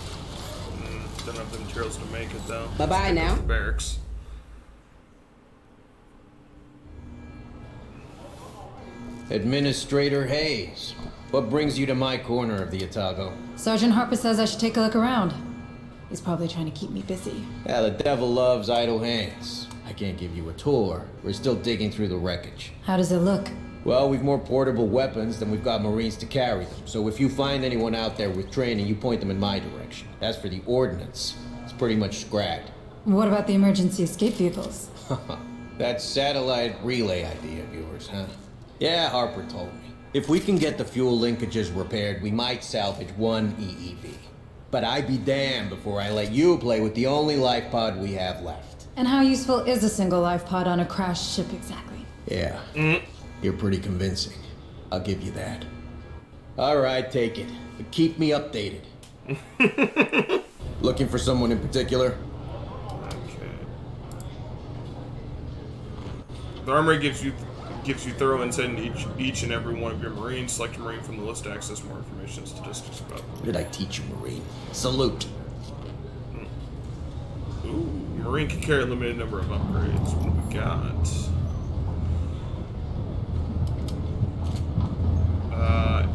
Don't have the materials to make it though. Bye-bye now. Barracks. Administrator Hayes, what brings you to my corner of the Otago? Sergeant Harper says I should take a look around. He's probably trying to keep me busy. Yeah, the devil loves idle hands. I can't give you a tour. We're still digging through the wreckage. How does it look? Well, we've more portable weapons than we've got Marines to carry them. So if you find anyone out there with training, you point them in my direction. As for the ordnance, it's pretty much scragged. What about the emergency escape vehicles? That satellite relay idea of yours, huh? Yeah, Harper told me. If we can get the fuel linkages repaired, we might salvage one EEV. But I'd be damned before I let you play with the only life pod we have left. And how useful is a single life pod on a crashed ship exactly? Yeah. You're pretty convincing. I'll give you that. All right, take it. But keep me updated. Looking for someone in particular? Okay. The armory gives you thorough insight into each and every one of your Marines. Select a Marine from the list to access more information and statistics about them. What did I teach you, Marine? Salute. Ooh, Marine can carry a limited number of upgrades. What do we got?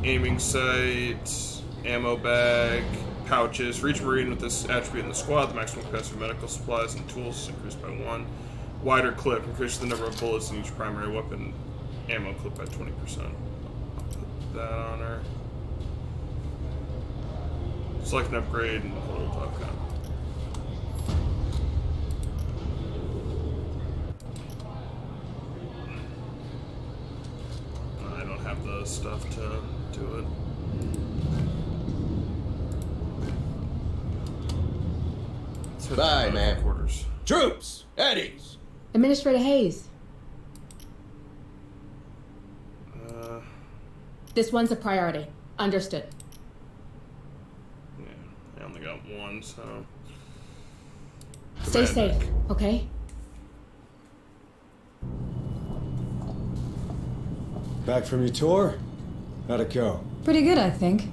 Aiming sight, ammo bag, pouches. For each Marine with this attribute in the squad, the maximum capacity of medical supplies and tools is increased by 1. Wider clip increases the number of bullets in each primary weapon ammo clip by 20%. I'll put that on her. Select an upgrade and hold top gun. I don't have the stuff to do it. Bye, man. Quarters. Troops, Eddies. Administrator Hayes. This one's a priority. Understood. Yeah, I only got one, so... Stay safe, okay? Back from your tour? How'd it go? Pretty good, I think.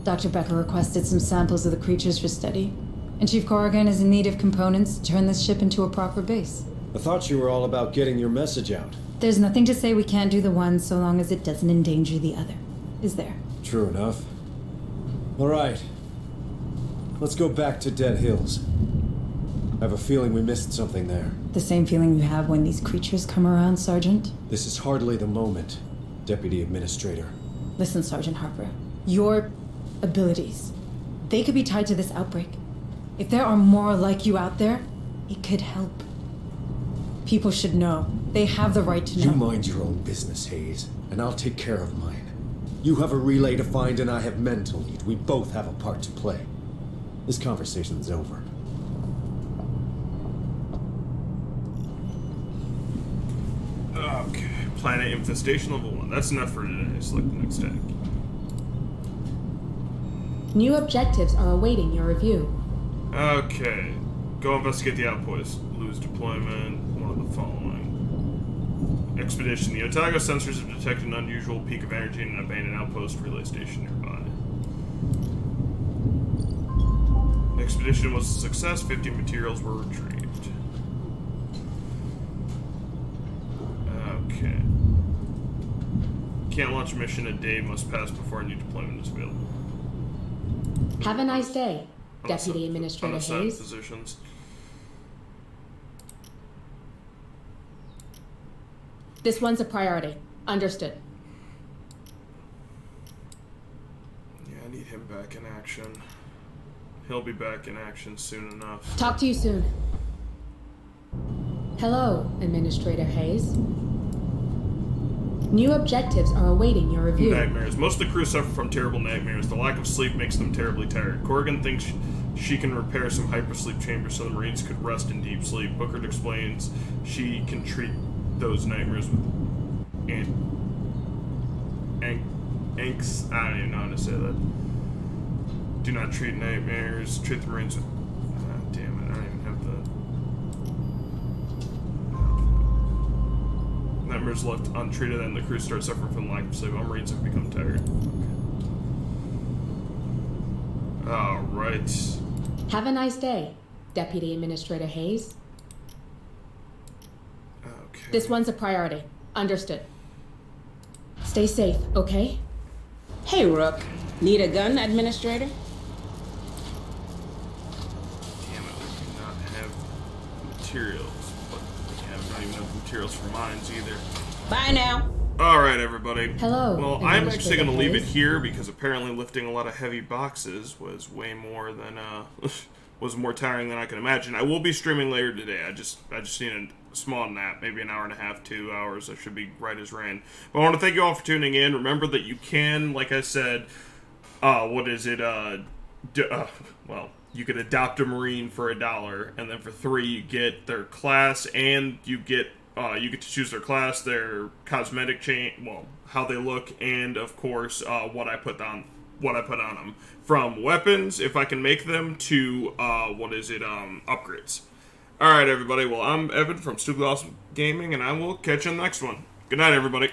Dr. Becker requested some samples of the creatures for study, and Chief Corrigan is in need of components to turn this ship into a proper base. I thought you were all about getting your message out. There's nothing to say we can't do the one so long as it doesn't endanger the other, is there? True enough. All right. Let's go back to Dead Hills. I have a feeling we missed something there. The same feeling you have when these creatures come around, Sergeant? This is hardly the moment, Deputy Administrator. Listen, Sergeant Harper. Your abilities, they could be tied to this outbreak. If there are more like you out there, it could help. People should know. They have the right to know. You mind your own business, Hayes, and I'll take care of mine. You have a relay to find, and I have men to lead. We both have a part to play. This conversation's over. Okay, planet infestation level 1. That's enough for today. Select the next tag. New objectives are awaiting your review. Okay. Go investigate the outpost. Lose deployment. One of the following. Expedition. The Otago sensors have detected an unusual peak of energy in an abandoned outpost relay station nearby. Expedition was a success. 50 materials were retrieved. Okay. Can't launch a mission a day must pass before a new deployment is available. Have a nice day, Deputy Administrator Hayes. Positions. This one's a priority. Understood. Yeah, I need him back in action. He'll be back in action soon enough. Talk to you soon. Hello, Administrator Hayes. New objectives are awaiting your review. Nightmares. Most of the crew suffer from terrible nightmares. The lack of sleep makes them terribly tired. Corrigan thinks she can repair some hypersleep chambers so the Marines could rest in deep sleep. Booker explains she can treat those nightmares with I don't even know how to say that. Do not treat nightmares. Treat the Marines with... damn it, I don't even have the... Nightmares left untreated and the crew start suffering from lack of sleep. All Marines have become tired. Alright. Have a nice day, Deputy Administrator Hayes. Okay. This one's a priority. Understood. Stay safe, okay? Hey, Rook. Need a gun, Administrator? Damn it, we do not have materials. But yeah, we don't even have materials for mines either. Bye now. Alright, everybody. Hello. Well, I'm actually going to leave it here because apparently lifting a lot of heavy boxes was way more than, was more tiring than I could imagine. I will be streaming later today. I just need a small nap, maybe an hour and a half, 2 hours. I should be right as rain. But I want to thank you all for tuning in. Remember that you can, like I said, well, you could adopt a Marine for $1, and then for $3 you get their class, and you get to choose their class, their cosmetic chain, well, how they look, and of course what I put on them, from weapons if I can make them to upgrades. All right, everybody. Well, I'm Evan from Stupid Awesome Gaming, and I will catch you in the next one. Good night, everybody.